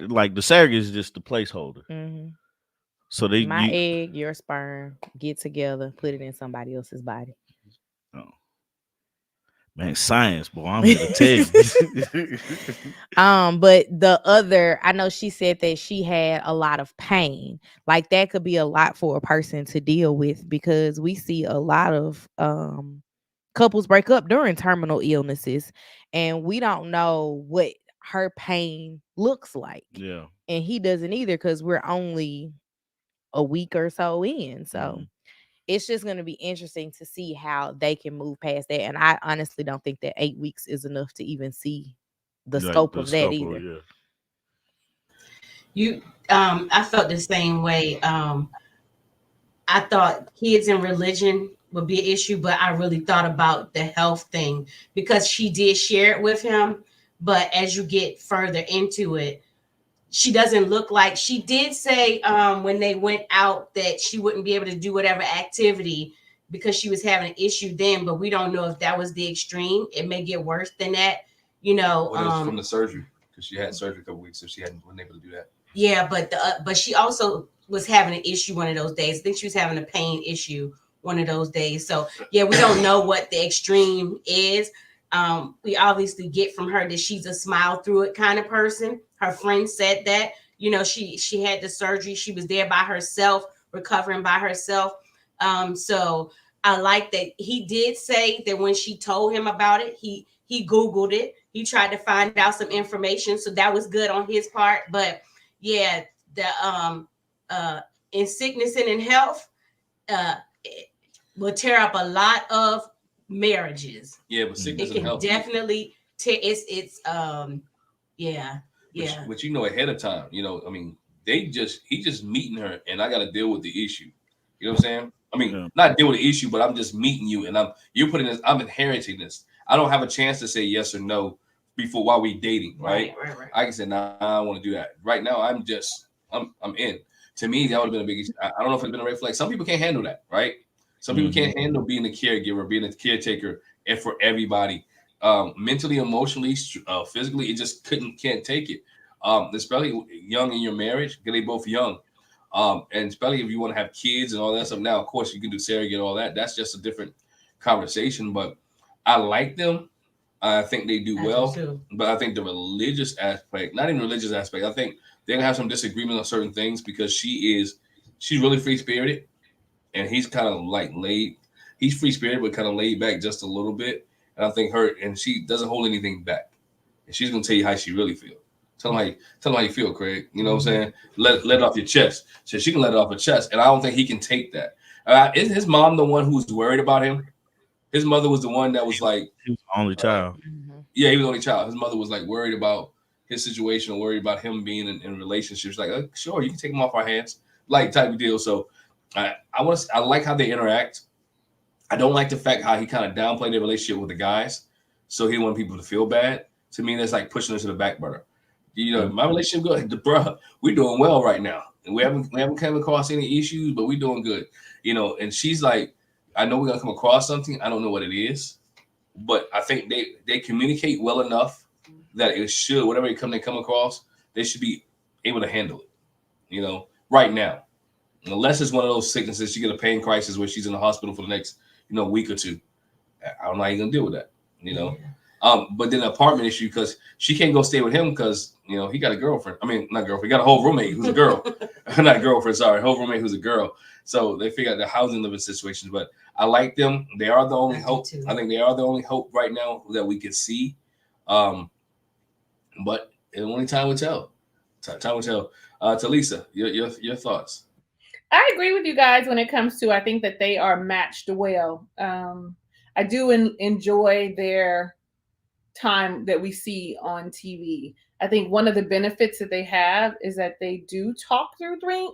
like the surrogate is just the placeholder. Mm-hmm. So My egg, your sperm, get together, put it in somebody else's body. Oh. Man, science, boy. I'm here to tell you. But the other, I know she said that she had a lot of pain. Like that could be a lot for a person to deal with, because we see a lot of couples break up during terminal illnesses, and we don't know what her pain looks like. Yeah. And he doesn't either, because we're only a week or so in. So it's just going to be interesting to see how they can move past that. And I honestly don't think that 8 weeks is enough to even see the scope of that either. Yeah. I felt the same way. I thought kids and religion would be an issue, but I really thought about the health thing, because she did share it with him. But as you get further into it, she doesn't look like, she did say when they went out that she wouldn't be able to do whatever activity because she was having an issue then, but we don't know if that was the extreme. It may get worse than that, you know. Well, it was from the surgery, because she had surgery a couple weeks, so she wasn't able to do that. Yeah, but she also was having an issue one of those days. I think she was having a pain issue one of those days. So yeah, we don't know what the extreme is. We obviously get from her that she's a smile through it kind of person. Her friend said that, you know, she had the surgery. She was there by herself, recovering by herself. So I like that he did say that when she told him about it, he Googled it. He tried to find out some information. So that was good on his part. But yeah, the in sickness and in health, it will tear up a lot of marriages. Yeah, but sickness it and can health definitely yeah. But you know ahead of time, you know, I mean, he just meeting her, and I got to deal with the issue. You know what I'm saying? I mean, not deal with the issue, but I'm just meeting you, and you're putting this. I'm inheriting this. I don't have a chance to say yes or no while we dating, right? Right. I can say, nah, I don't want to do that. Right now, I'm in. To me, that would have been a big issue. I don't know if it's been a red flag. Some people can't handle that, right? Some people can't handle being a caregiver, being a caretaker, and for everybody. Mentally, emotionally, physically, it just can't take it. Especially young in your marriage, because they both young. And especially if you want to have kids and all that stuff. Now, of course, you can do surrogate and all that. That's just a different conversation. But I like them. I think they do well. But I think the religious aspect, not even religious aspect, I think they're gonna have some disagreement on certain things, because she's really free spirited, and he's kind of like he's free spirited but kind of laid back just a little bit. And I think she doesn't hold anything back, and she's gonna tell you how she really feels. Tell them how you feel, Craig. You know what I'm saying? Let it off your chest. So she can let it off her chest, and I don't think he can take that. Isn't his mom the one who's worried about him? His mother was the one that was like, he was the only child. Yeah, he was the only child. His mother was like worried about his situation, worried about him being in relationships. Like, sure, you can take him off our hands, like type of deal. So I like how they interact. I don't like the fact how he kind of downplayed the relationship with the guys, so he didn't want people to feel bad. To me, that's like pushing us to the back burner. You know, my relationship good, bro. We're doing well right now, and we haven't come across any issues, but we're doing good. You know, and she's like, I know we're gonna come across something. I don't know what it is, but I think they communicate well enough that it should, whatever they come across, they should be able to handle it. You know, right now, unless it's one of those sicknesses, she get a pain crisis where she's in the hospital for the next week or two. I don't know how you're gonna deal with that. You know. Yeah. But then the apartment issue, because she can't go stay with him because he got a girlfriend. I mean, not girlfriend. He got a whole roommate who's a girl, not a girlfriend. Sorry, whole roommate who's a girl. So they figure out the housing living situations. But I like them. They are the only hope. I think they are the only hope right now that we can see. But the only time will tell. Time will tell. Talisa, your thoughts. I agree with you guys when it comes to, I think that they are matched well. I do enjoy their time that we see on TV. I think one of the benefits that they have is that they do talk through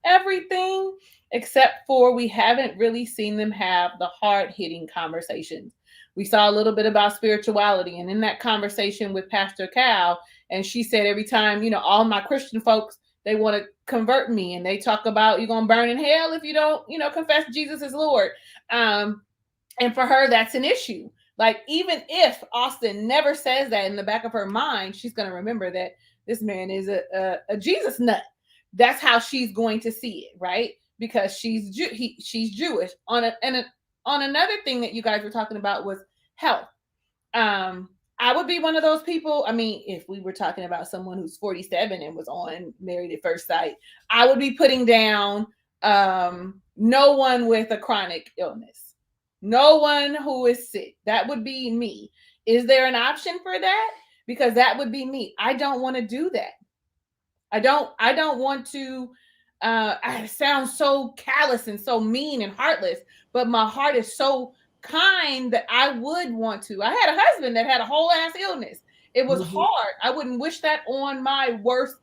everything, except for we haven't really seen them have the hard-hitting conversations. We saw a little bit about spirituality, and in that conversation with Pastor Cal, and she said every time, all my Christian folks, they want to convert me, and they talk about you're gonna burn in hell if you don't, confess Jesus as Lord. And for her, that's an issue. Like, even if Austin never says that, in the back of her mind, she's going to remember that this man is a Jesus nut. That's how she's going to see it, right? Because she's Jewish. On another thing that you guys were talking about was health. I would be one of those people. I mean, if we were talking about someone who's 47 and was on Married at First Sight, I would be putting down no one with a chronic illness. No one who is sick. That would be me. Is there an option for that? Because that would be me. I don't want to do that. I don't want to. I sound so callous and so mean and heartless, but my heart is so kind that I would want to. I had a husband that had a whole ass illness. It was hard. I wouldn't wish that on my worst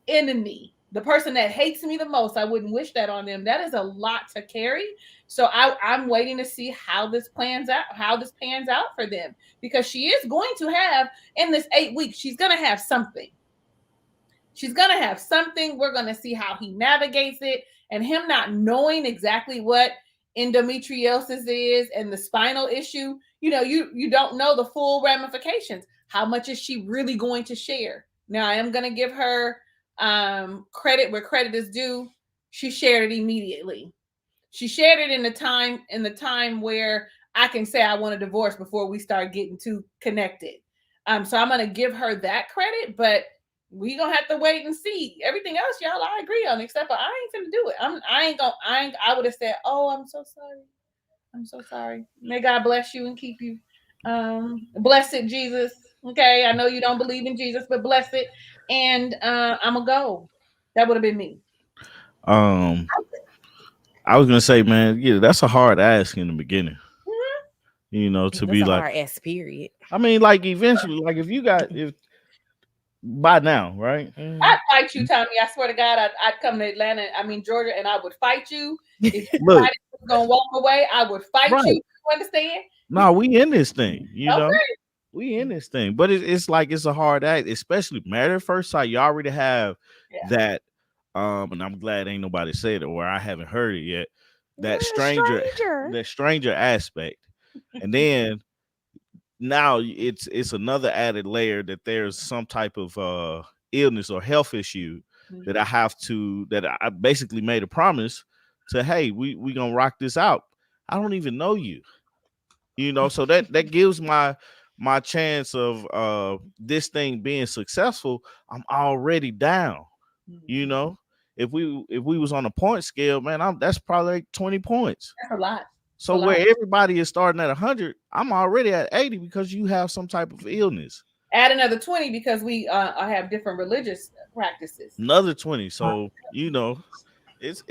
enemy. The person that hates me the most, I wouldn't wish that on them. That is a lot to carry. So I'm waiting to see how this pans out for them, because she is going to have, in this 8 weeks, she's going to have something. She's going to have something. We're going to see how he navigates it, and him not knowing exactly what endometriosis is and the spinal issue. You don't know the full ramifications. How much is she really going to share? Now, I am going to give her credit where credit is due. She shared it immediately. She shared it in the time where I can say I want a divorce before we start getting too connected. So I'm going to give her that credit, but we gonna have to wait and see. Everything else, y'all, I agree on, except for I ain't finna do it. I would have said, "Oh, I'm so sorry. I'm so sorry. May God bless you and keep you. Blessed Jesus. Okay, I know you don't believe in Jesus, but bless it. And I'm gonna go." That would have been me. I was gonna say, man, yeah, that's a hard ask in the beginning. To be like, hard ass period. I mean, like, eventually, like, if by now, right? I'd fight you, Tommy. I swear to God, I'd come to Atlanta, Georgia, and I would fight you. If somebody was gonna walk away, I would fight you. You understand? No, we in this thing, Okay. We in this thing. But it's like, it's a hard act, especially Married at First Sight. You already have that, and I'm glad ain't nobody said it, or I haven't heard it yet. That stranger aspect. And then now it's another added layer that there's some type of illness or health issue that I basically made a promise to, hey, we gonna rock this out. I don't even know you, so that gives my chance of this thing being successful. I'm already down. If we was on a point scale, man, that's probably like 20 points. That's a lot. So where everybody is starting at 100, I'm already at 80 because you have some type of illness. Add another 20 because we have different religious practices. Another 20. So it's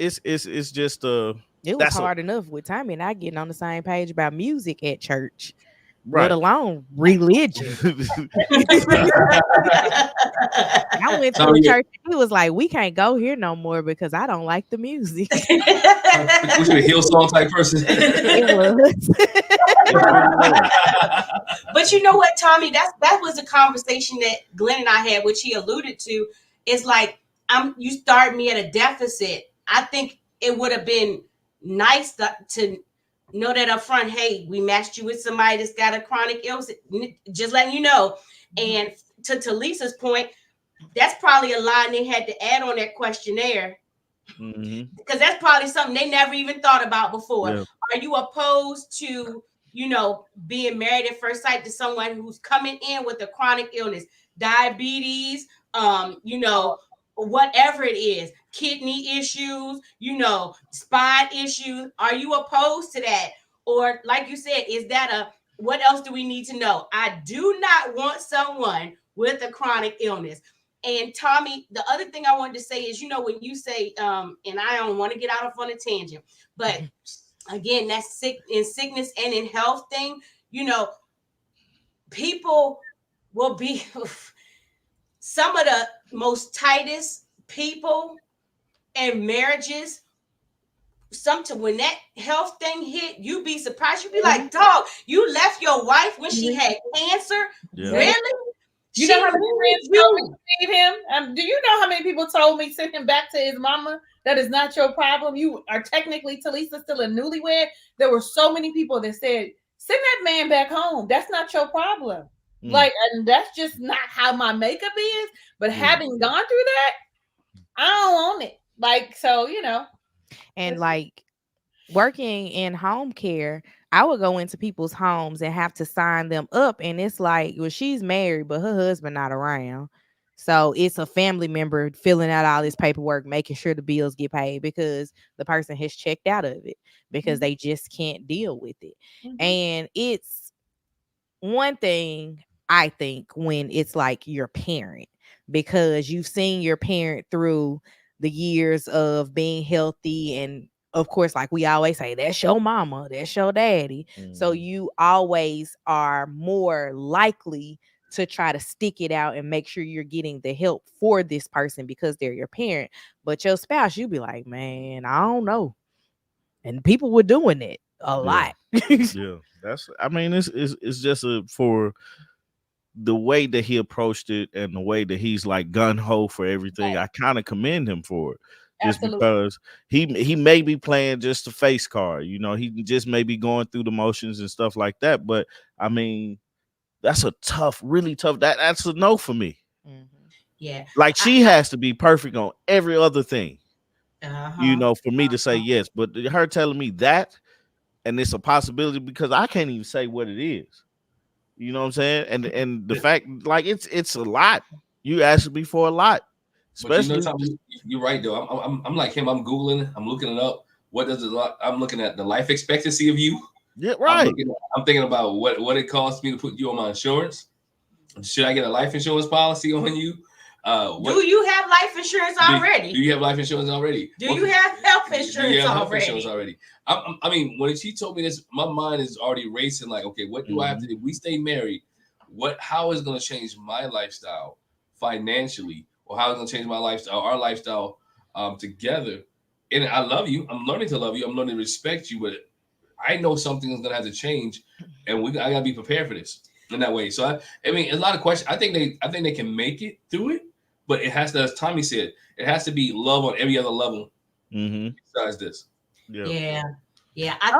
just it was hard enough with Tommy and I getting on the same page about music at church. Let alone religion. I went to a church. He was like, "We can't go here no more because I don't like the music." Was you a Hillsong type person? It was. But you know what, Tommy? That was a conversation that Glenn and I had, which he alluded to. It's like, you start me at a deficit. I think it would have been nice to know that up front. Hey, we matched you with somebody that's got a chronic illness. Just letting you know. And to Lisa's point, that's probably a line they had to add on that questionnaire, because that's probably something they never even thought about before. Yeah. Are you opposed to, being married at first sight to someone who's coming in with a chronic illness, diabetes, whatever it is, kidney issues, spine issues? Are you opposed to that? Or like you said, is that what else do we need to know? I do not want someone with a chronic illness. And Tommy, the other thing I wanted to say is, when you say, and I don't want to get out on a tangent, but again, that's sickness and in health thing, people will be some of the most tightest people and marriages. When that health thing hit, you'd be surprised. You'd be like, dog, you left your wife when she had cancer? Yeah. Really? You know how many friends told me to leave him? Do you know how many people told me send him back to his mama? That is not your problem. You are technically, Talisa, still a newlywed. There were so many people that said, send that man back home. That's not your problem. And that's just not how my makeup is. But having gone through that, I don't want it. And like working in home care, I would go into people's homes and have to sign them up. And it's like, well, she's married, but her husband not around. So it's a family member filling out all this paperwork, making sure the bills get paid because the person has checked out of it because they just can't deal with it. And it's one thing, I think, when it's like your parent, because you've seen your parent through the years of being healthy. And of course, like we always say, that's your mama, that's your daddy. So you always are more likely to try to stick it out and make sure you're getting the help for this person because they're your parent. But your spouse, you be like, man, I don't know. And people were doing it a lot. Yeah, it's just for the way that he approached it and the way that he's like gun ho for everything. I kind of commend him for it. Just because he may be playing just a face card, he just may be going through the motions and stuff like that. But I mean, that's a really tough. That's a no for me. Yeah, like she has to be perfect on every other thing, for me to say yes. But her telling me that, and it's a possibility because I can't even say what it is. You know what I'm saying? And the fact, like it's a lot. You asked me for a lot. Especially, but you're right though. I'm like him. I'm googling. I'm looking it up. What does it? I'm looking at the life expectancy of you. Yeah, right. I'm thinking about what it costs me to put you on my insurance. Should I get a life insurance policy on you? Do you have life insurance already? Do you have life insurance already? Do you have health insurance already? I mean, when she told me this, my mind is already racing. Like, okay, what do I have to do? If we stay married, how is it going to change my lifestyle financially, or how is it going to change my lifestyle, our lifestyle together? And I love you. I'm learning to love you. I'm learning to respect you, but I know something is going to have to change, and I got to be prepared for this in that way. So I mean, a lot of questions. I think they can make it through it. But it has to, as Tommy said, it has to be love on every other level besides this. Yeah.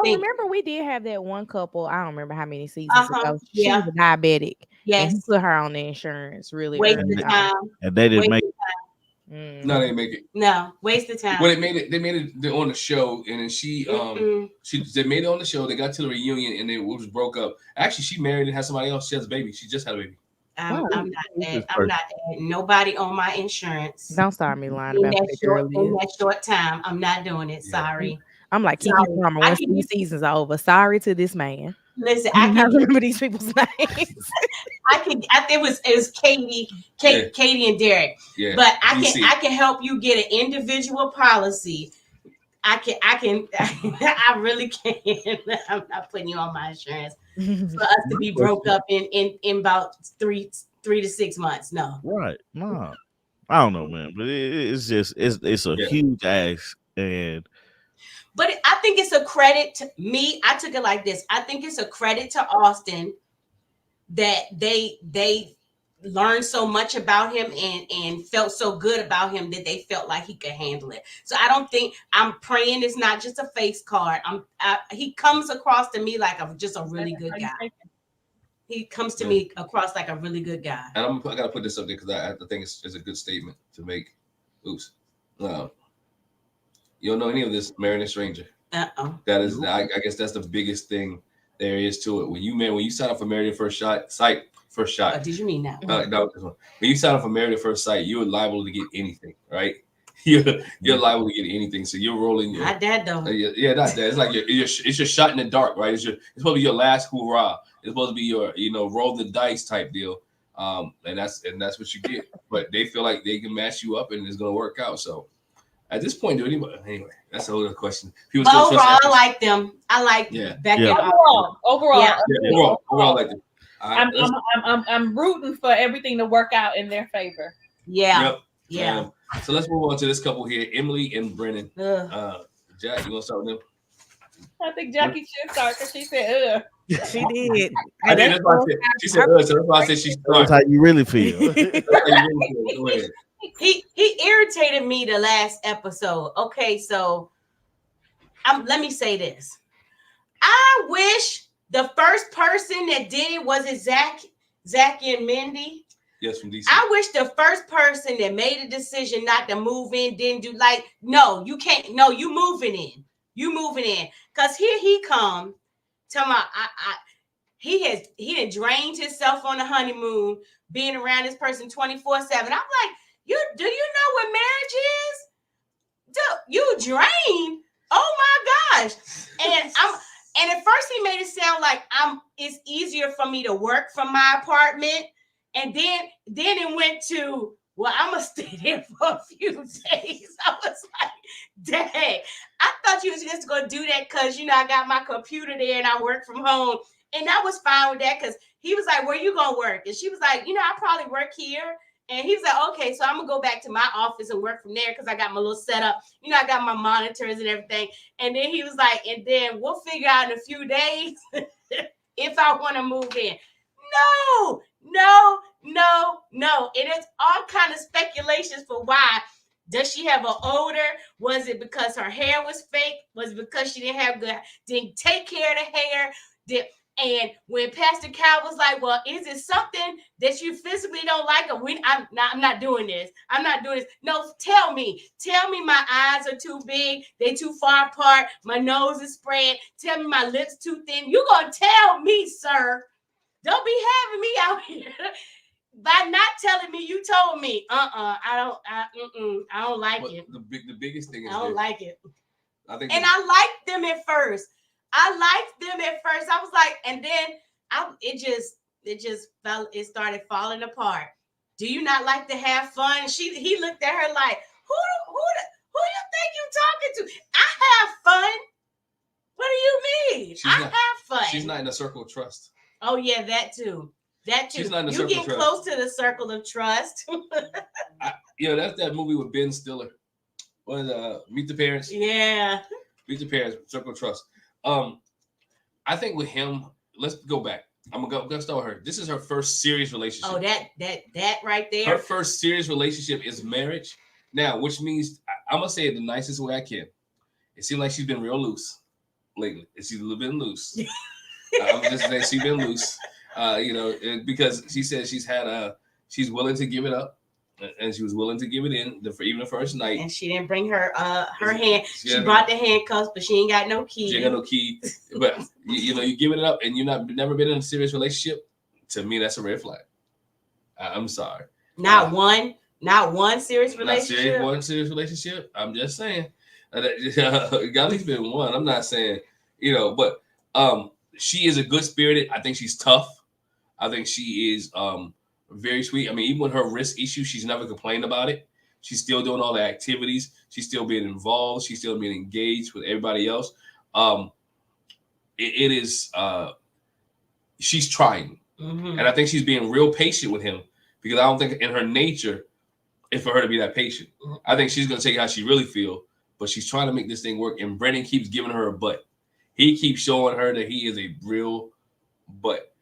Remember we did have that one couple. I don't remember how many seasons ago. She was a diabetic. Yes, and he put her on the insurance. Really, waste of time. And they didn't make it. No, they didn't make it. No, waste of time. Well, they made it on the show, and then they made it on the show. They got to the reunion, and it was broke up. Actually, she married and had somebody else. She has a baby. She just had a baby. I'm not nobody on my insurance. Don't start me lying about in that short time. I'm not doing it. Sorry. I'm like Kiki Farmer once these seasons are over. Sorry to this man. Listen, I can't remember these people's names. It was Katie and Derek. Yeah, but I can help you get an individual policy. I can I really can. I'm not putting you on my insurance for us to be broke up in about 3 to 6 months. No. Right. No. I don't know, man. But it's just it's a huge ask. But I think it's a credit to me. I took it like this. I think it's a credit to Austin that they learned so much about him and felt so good about him that they felt like he could handle it. So I'm praying it's not just a face card. He comes across to me like just a really good guy. He comes to me across like a really good guy. And I got to put this up there because I think it's a good statement to make. Oops. You don't know any of this, marrying a stranger. That is, I guess that's the biggest thing there is to it. When you sign up for Married at First Sight. Did you mean that? No. When you sign up for Married at First Sight, you're liable to get anything, right? You're liable to get anything. So you're rolling. Not that though. Yeah, not that. It's like it's your shot in the dark, right? It's supposed to be your last hoorah. It's supposed to be your roll the dice type deal. And that's what you get. But they feel like they can match you up and it's gonna work out. So at this point, anyway, that's a whole other question. But overall, I like them. I like Becca. Yeah. Overall, Yeah. Overall, I like them. I'm rooting for everything to work out in their favor. Yeah. Yep. Yeah. So let's move on to this couple here, Emily and Brennan. Jack, you want to start with them? I think Jackie should start because she said, She did. I think that's why I said, she said, so that's why I said she started. That's how you really feel. Go ahead. He irritated me the last episode. Okay, so let me say this. I wish the first person that did it was it Zachy and Mindy. Yes, from DC. I wish the first person that made a decision not to move in didn't do no, you can't. No, you moving in. You moving in. Because here he come. Tell me, he had drained himself on the honeymoon, being around this person 24/7. I'm like, do you know what marriage is? You drain. Oh my gosh. And at first he made it sound like it's easier for me to work from my apartment. And then it went to, well, I'm gonna stay there for a few days. I was like, dang, I thought you was just gonna do that because I got my computer there and I work from home. And I was fine with that because he was like, where you gonna work? And she was like, I probably work here. And he was like, okay, so I'm gonna go back to my office and work from there because I got my little setup. I got my monitors and everything. And then he was like, and then we'll figure out in a few days if I want to move in. No. It is all kind of speculations for why. Does she have an odor? Was it because her hair was fake? Was it because she didn't take care of the hair? And when Pastor Cal was like, well, is it something that you physically don't like? Or I'm not doing this. I'm not doing this. No, tell me my eyes are too big. They too far apart. My nose is spread. Tell me my lips too thin. You gonna tell me, sir. Don't be having me out here by not telling me. You told me, I don't like it. The biggest thing is I don't like it. I think, and I liked them at first. I was like, and then it started falling apart. Do you not like to have fun? He looked at her like, who you think you talking to? I have fun. What do you mean? I have fun. She's not in the circle of trust. Oh yeah, that too. She's not in the circle getting close to the circle of trust. That's that movie with Ben Stiller. What is Meet the Parents? Yeah. Meet the Parents, Circle of Trust. I think with him, let's go back. I'm gonna start with her. This is her first serious relationship. Oh, that right there. Her first serious relationship is marriage. Now, which means I'm gonna say it the nicest way I can. It seems like she's been real loose lately. She's a little bit loose. I'm just saying she's been loose. Because she said she's willing to give it up, and she was willing to give it in for even the first night. And she didn't bring her hand. She brought the handcuffs, but she ain't got no key. She ain't got no key. But you give it up, and never been in a serious relationship. To me, that's a red flag. I'm sorry. Not one serious relationship. One serious relationship. I'm just saying. At least been one. I'm not saying but she is a good spirited. I think she's tough. I think she is very sweet. I mean, even with her wrist issue, she's never complained about it. She's still doing all the activities. She's still being involved. She's still being engaged with everybody else. It is she's trying. Mm-hmm. And I think she's being real patient with him because I don't think in her nature is for her to be that patient. Mm-hmm. I think she's going to take how she really feels, but she's trying to make this thing work. And Brennan keeps giving her a butt. He keeps showing her that he is a real butt.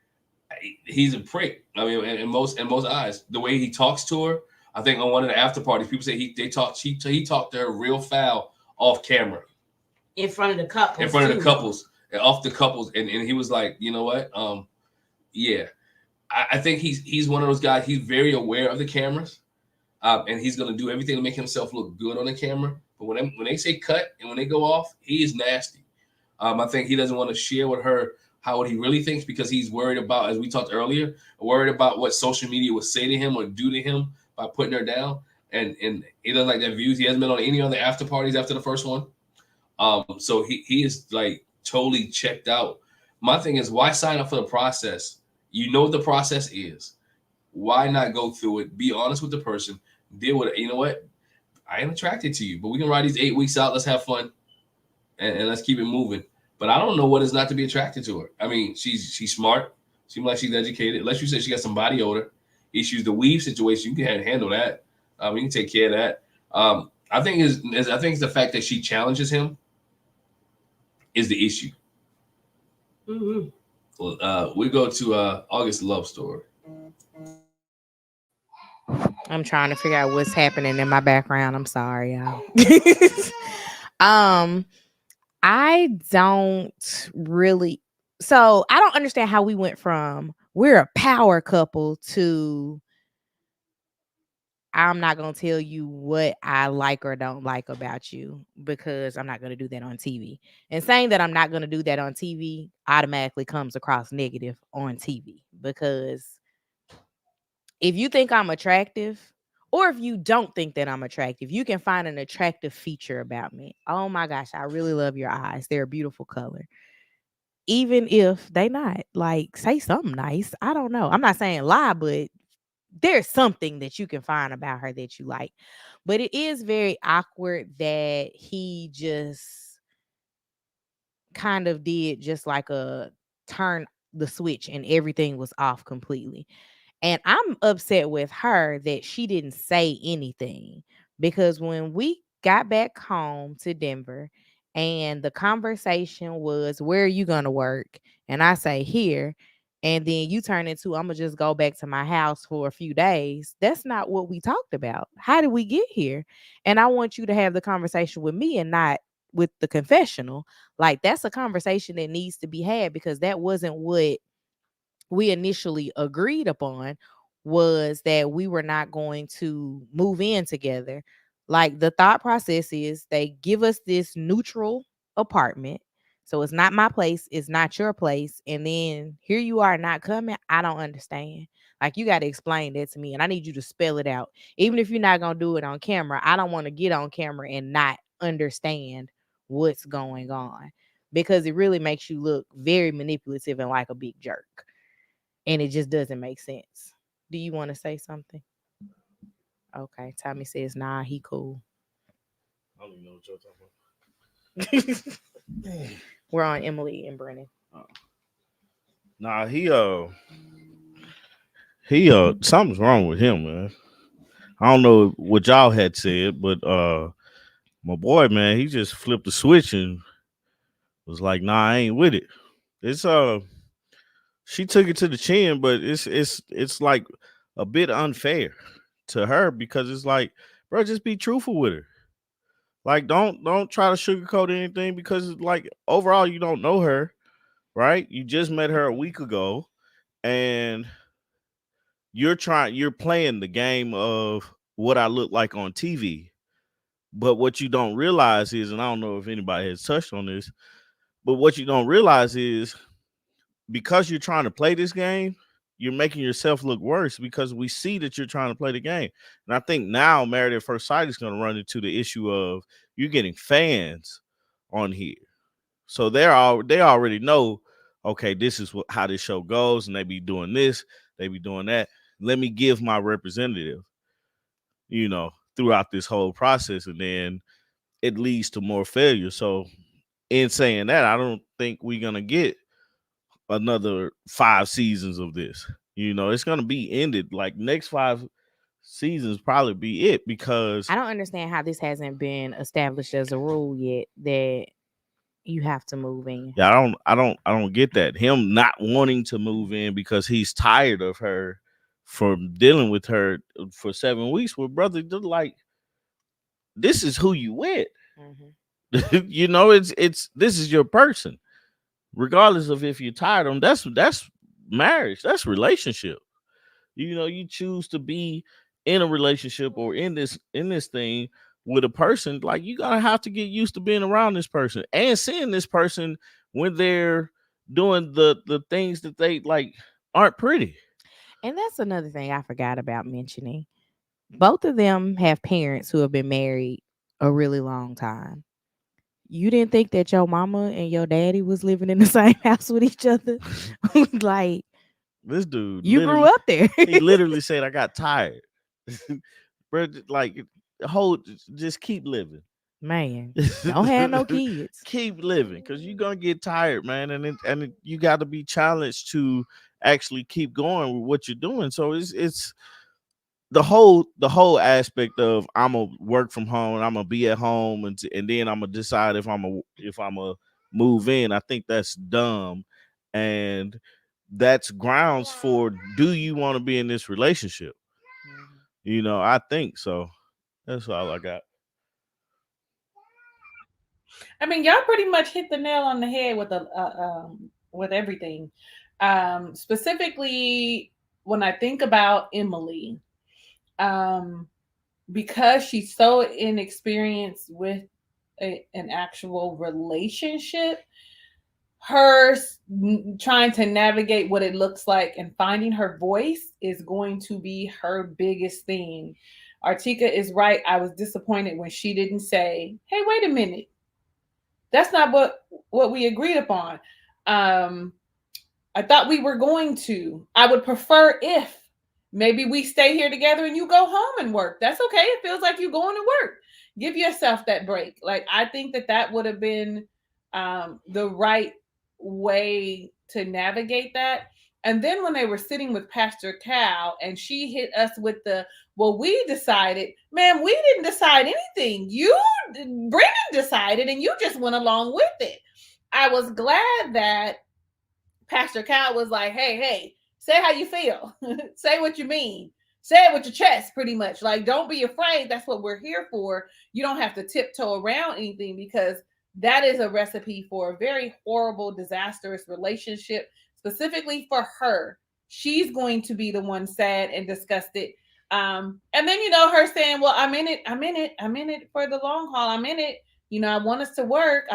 He's a prick. I mean, in most eyes, the way he talks to her. I think on one of the after parties, people say he talked to her real foul off camera, in front of the couples, off the couples, and he was like, you know what? Yeah, I think he's one of those guys. He's very aware of the cameras, and he's gonna do everything to make himself look good on the camera. But when they say cut and when they go off, he is nasty. I think he doesn't want to share with her what he really thinks because he's worried about, as we talked earlier, worried about what social media would say to him or do to him by putting her down. And he doesn't like that views. He hasn't been on any other after parties after the first one. So he is like totally checked out. My thing is, why sign up for the process? You know what the process is. why not go through it? Be honest with the person. Deal with it. You know what? I am attracted to you, but we can ride these 8 weeks out. Let's have fun and let's keep it moving. But I don't know what is not to be attracted to her. I mean, she's smart. Seems like she's educated. Unless you said she got some body odor issues, the weave situation, you can handle that. You can take care of that. I think I think it's the fact that she challenges him is the issue. Mhm. Well, we go to August love story. I'm trying to figure out what's happening in my background. I'm sorry, y'all. um, I don't really. So I don't understand how we went from we're a power couple to I'm not gonna tell you what I like or don't like about you because I'm not gonna do that on TV. And saying that I'm not gonna do that on TV automatically comes across negative on TV because if you think I'm attractive, or if you don't think that I'm attractive, you can find an attractive feature about me. Oh my gosh, I really love your eyes. They're a beautiful color. Even if they not, like, say something nice. I don't know. I'm not saying lie, but there's something that you can find about her that you like. But it is very awkward that he just kind of did just like a turn the switch and everything was off completely. And I'm upset with her that she didn't say anything because when we got back home to Denver and the conversation was, where are you going to work? And I say, here. And then you turn into, I'm going to just go back to my house for a few days. That's not what we talked about. How did we get here? And I want you to have the conversation with me and not with the confessional. Like, that's a conversation that needs to be had because that wasn't what we initially agreed upon, was that we were not going to move in together. Like, the thought process is they give us this neutral apartment. So it's not my place, it's not your place. And then here you are not coming. I don't understand. Like, you got to explain that to me and I need you to spell it out. Even if you're not going to do it on camera, I don't want to get on camera and not understand what's going on because it really makes you look very manipulative and like a big jerk and it just doesn't make sense. Do you want to say something? Okay, Tommy says, nah, he cool. I don't even know what you're talking about. We're on Emily and Brennan. Nah, he something's wrong with him, man. I don't know what y'all had said, but my boy, man, he just flipped the switch and was like, nah, I ain't with it. It's she took it to the chin, but it's like a bit unfair to her because it's like, bro, just be truthful with her. Like, don't try to sugarcoat anything because like overall you don't know her, right? You just met her a week ago, and you're playing the game of what I look like on TV. But what you don't realize is, and I don't know if anybody has touched on this, but what you don't realize is because you're trying to play this game, you're making yourself look worse because we see that you're trying to play the game. And I think now Married at First Sight is going to run into the issue of you're getting fans on here. So they already know, okay, this is how this show goes, and they be doing this, they be doing that. Let me give my representative, throughout this whole process, and then it leads to more failure. So in saying that, I don't think we're gonna get another 5 seasons of this. It's gonna be ended. Like, next 5 seasons probably be it because I don't understand how this hasn't been established as a rule yet that you have to move in. yeah, I don't get that. Him not wanting to move in because he's tired of her from dealing with her for 7 weeks. Well, brother, like, this is who you with. Mhm. It's this is your person. Regardless of if you're tired of them, that's marriage, that's relationship. You choose to be in a relationship or in this thing with a person, like, you gotta have to get used to being around this person and seeing this person when they're doing the things that they like aren't pretty. And that's another thing I forgot about mentioning. Both of them have parents who have been married a really long time. You didn't think that your mama and your daddy was living in the same house with each other? Like, This dude, You grew up there. He literally said, "I got tired." Bro, like, just keep living, man. Don't have no kids. Keep living, because you're gonna get tired, man, and you got to be challenged to actually keep going with what you're doing. So it's the whole aspect of I'm gonna work from home, I'm gonna be at home, and then I'm gonna decide if I'm a move in. I think that's dumb, and that's grounds for, do you want to be in this relationship? I think so. That's all I got. I mean, y'all pretty much hit the nail on the head with everything. Specifically, when I think about Emily, because she's so inexperienced with an actual relationship, her trying to navigate what it looks like and finding her voice is going to be her biggest thing. Artika is right. I was disappointed when she didn't say, "Hey, wait a minute. That's not what we agreed upon. I thought we were going to. I would prefer if maybe we stay here together and you go home and work. That's okay. It feels like you're going to work. Give yourself that break." Like, I think that would have been the right way to navigate that. And then when they were sitting with Pastor Cal and she hit us with the, "Well, we decided," man, we didn't decide anything. Brennan decided and you just went along with it. I was glad that Pastor Cal was like, hey, say how you feel. Say what you mean. Say it with your chest, pretty much. Like, don't be afraid. That's what we're here for. You don't have to tiptoe around anything, because that is a recipe for a very horrible, disastrous relationship, specifically for her. She's going to be the one sad and disgusted. And then, her saying, "Well, I'm in it for the long haul. I'm in it. I want us to work.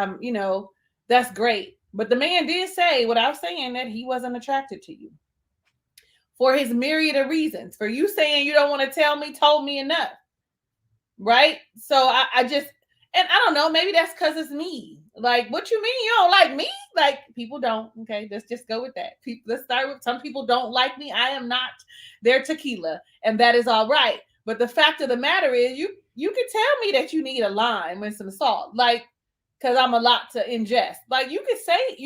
That's great." But the man did say, without saying, that he wasn't attracted to you for his myriad of reasons. For you saying you don't want to tell me, told me enough. Right? So I just, and I don't know, maybe that's because it's me. Like, what you mean you don't like me? Like, people don't. Okay, let's just go with that. Let's start with, some people don't like me. I am not their tequila, and that is all right. But the fact of the matter is, you can tell me that you need a lime and some salt, like, because I'm a lot to ingest. Like, you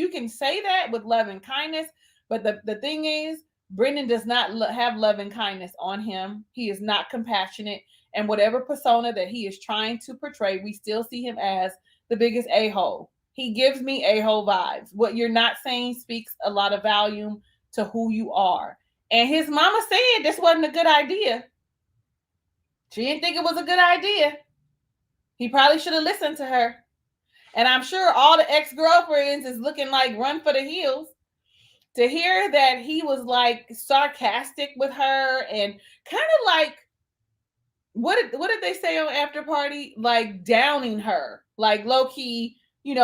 can say that with love and kindness. But the thing is, Brennan does not have love and kindness on him. He is not compassionate. And whatever persona that he is trying to portray, we still see him as the biggest a-hole. He gives me a-hole vibes. What you're not saying speaks a lot of volume to who you are. And his mama said this wasn't a good idea. She didn't think it was a good idea. He probably should have listened to her. And I'm sure all the ex-girlfriends is looking like run for the hills. To hear that he was like sarcastic with her and kind of like, what did they say on After Party? Like, downing her, like low-key,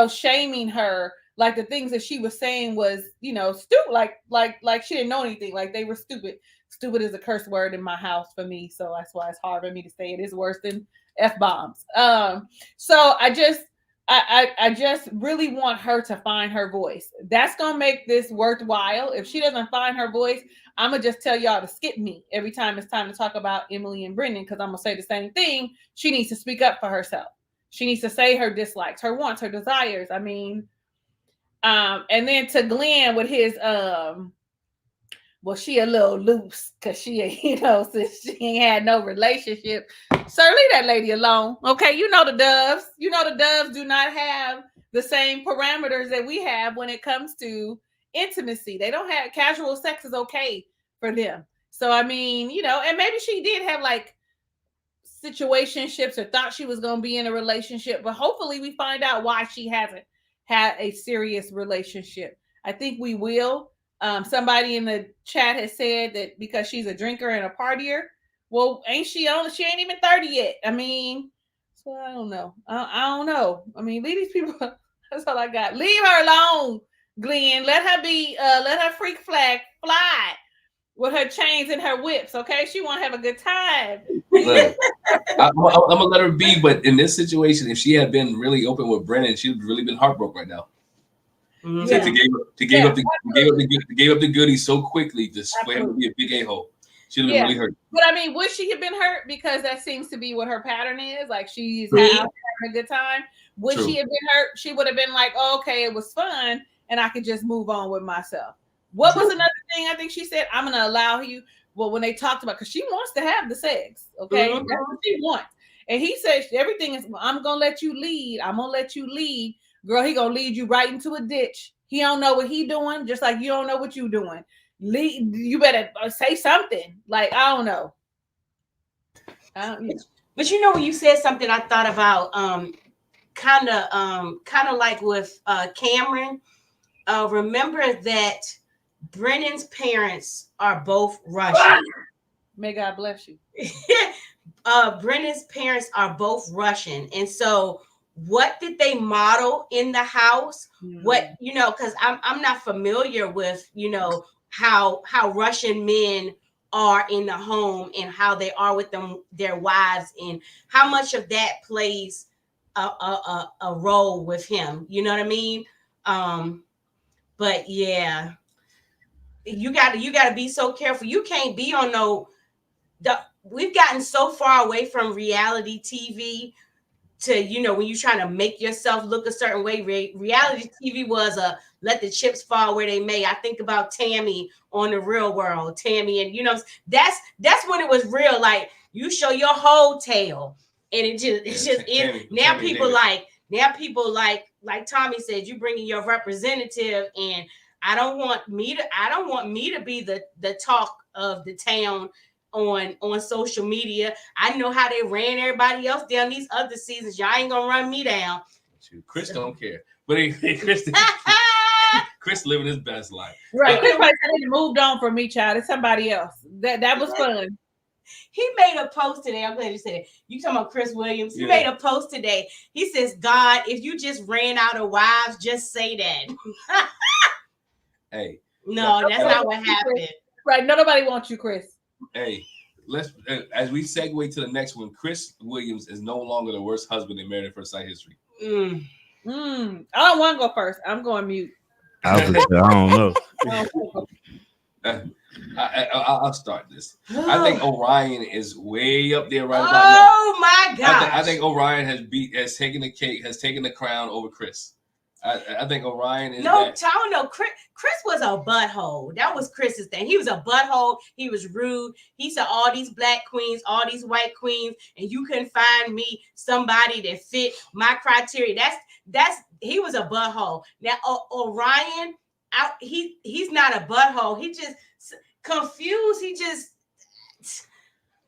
shaming her, like the things that she was saying was, stupid, like she didn't know anything, like they were stupid. Stupid is a curse word in my house for me, so that's why it's hard for me to say it. Is worse than F-bombs. So I just really want her to find her voice. That's gonna make this worthwhile. If she doesn't find her voice, I'm gonna just tell y'all to skip me every time it's time to talk about Emily and Brennan, because I'm gonna say the same thing. She needs to speak up for herself. She needs to say her dislikes, her wants, her desires. I mean, and then to Glenn with his well, she a little loose because she, since she ain't had no relationship. Sir, leave that lady alone. Okay, the doves. The doves do not have the same parameters that we have when it comes to intimacy. They don't have, casual sex is okay for them. So, I mean, and maybe she did have like situationships or thought she was going to be in a relationship, but hopefully we find out why she hasn't had a serious relationship. I think we will. Somebody in the chat has said that because she's a drinker and a partier. Well, she ain't even 30 yet. I mean, so I don't know. I don't know. I mean, leave these people. That's all I got. Leave her alone, Glenn. Let her freak flag fly with her chains and her whips. Okay, she want to have a good time. Look, I'm gonna let her be. But in this situation, if she had been really open with Brennan, she'd really been heartbroken right now. Mhm. To give up the goodies so quickly, just for him to be a big a-hole. Should have been really hurt. But I mean, would she have been hurt? Because that seems to be what her pattern is. Like she's Me? having a good time. Would she have been hurt? She would have been like, oh, okay, it was fun, and I could just move on with myself. What was another thing I think she said? I'm gonna allow you. Well, when they talked about, because she wants to have the sex, okay, that's what she wants. And he says everything is, I'm gonna let you lead. I'm gonna let you lead. Girl, he gonna lead you right into a ditch. He don't know what he doing, just like you don't know what you doing. Lead, you better say something. Like, I don't know. But you know, when you said something, I thought about kind of like with Cameron. Remember that Brennan's parents are both Russian. May God bless you. Brennan's parents are both Russian, and so what did they model in the house? What, you know, because I'm not familiar with, you know, how Russian men are in the home and how they are with their wives, and how much of that plays a role with him. You know what I mean? But yeah, you gotta be so careful. You can't be on we've gotten so far away from reality TV to, you know, when you're trying to make yourself look a certain way. Reality TV was let the chips fall where they may. I think about Tammy on The Real World. Tammy, and you know, that's when it was real. Like, you show your whole tail, and now people like Tommy said, you bringing your representative, and I don't want me to be the talk of the town on social media. I know how they ran everybody else down these other seasons. Y'all ain't gonna run me down. Chris don't care, but Chris living his best life. Right. Chris probably moved on from me, child. It's somebody else. That was fun. He made a post today. I'm glad you said it. You talking about Chris Williams? He made a post today. He says, God, if you just ran out of wives, just say that. Hey. No, that's not what happened. Right. Nobody wants you, Chris. Hey, as we segue to the next one, Chris Williams is no longer the worst husband in Married at First Sight history. I don't want to go first. I'm going mute. I don't know. I'll start this. I think Orion is way up there right about now. Oh my God! I think Orion has taken the cake, has taken the crown over Chris. I think Orion is. No, I don't know. Chris was a butthole. That was Chris's thing. He was a butthole. He was rude. He said all these black queens, all these white queens, and you couldn't find me somebody that fit my criteria. He was a butthole. Now Orion, he's not a butthole. He just confused. He just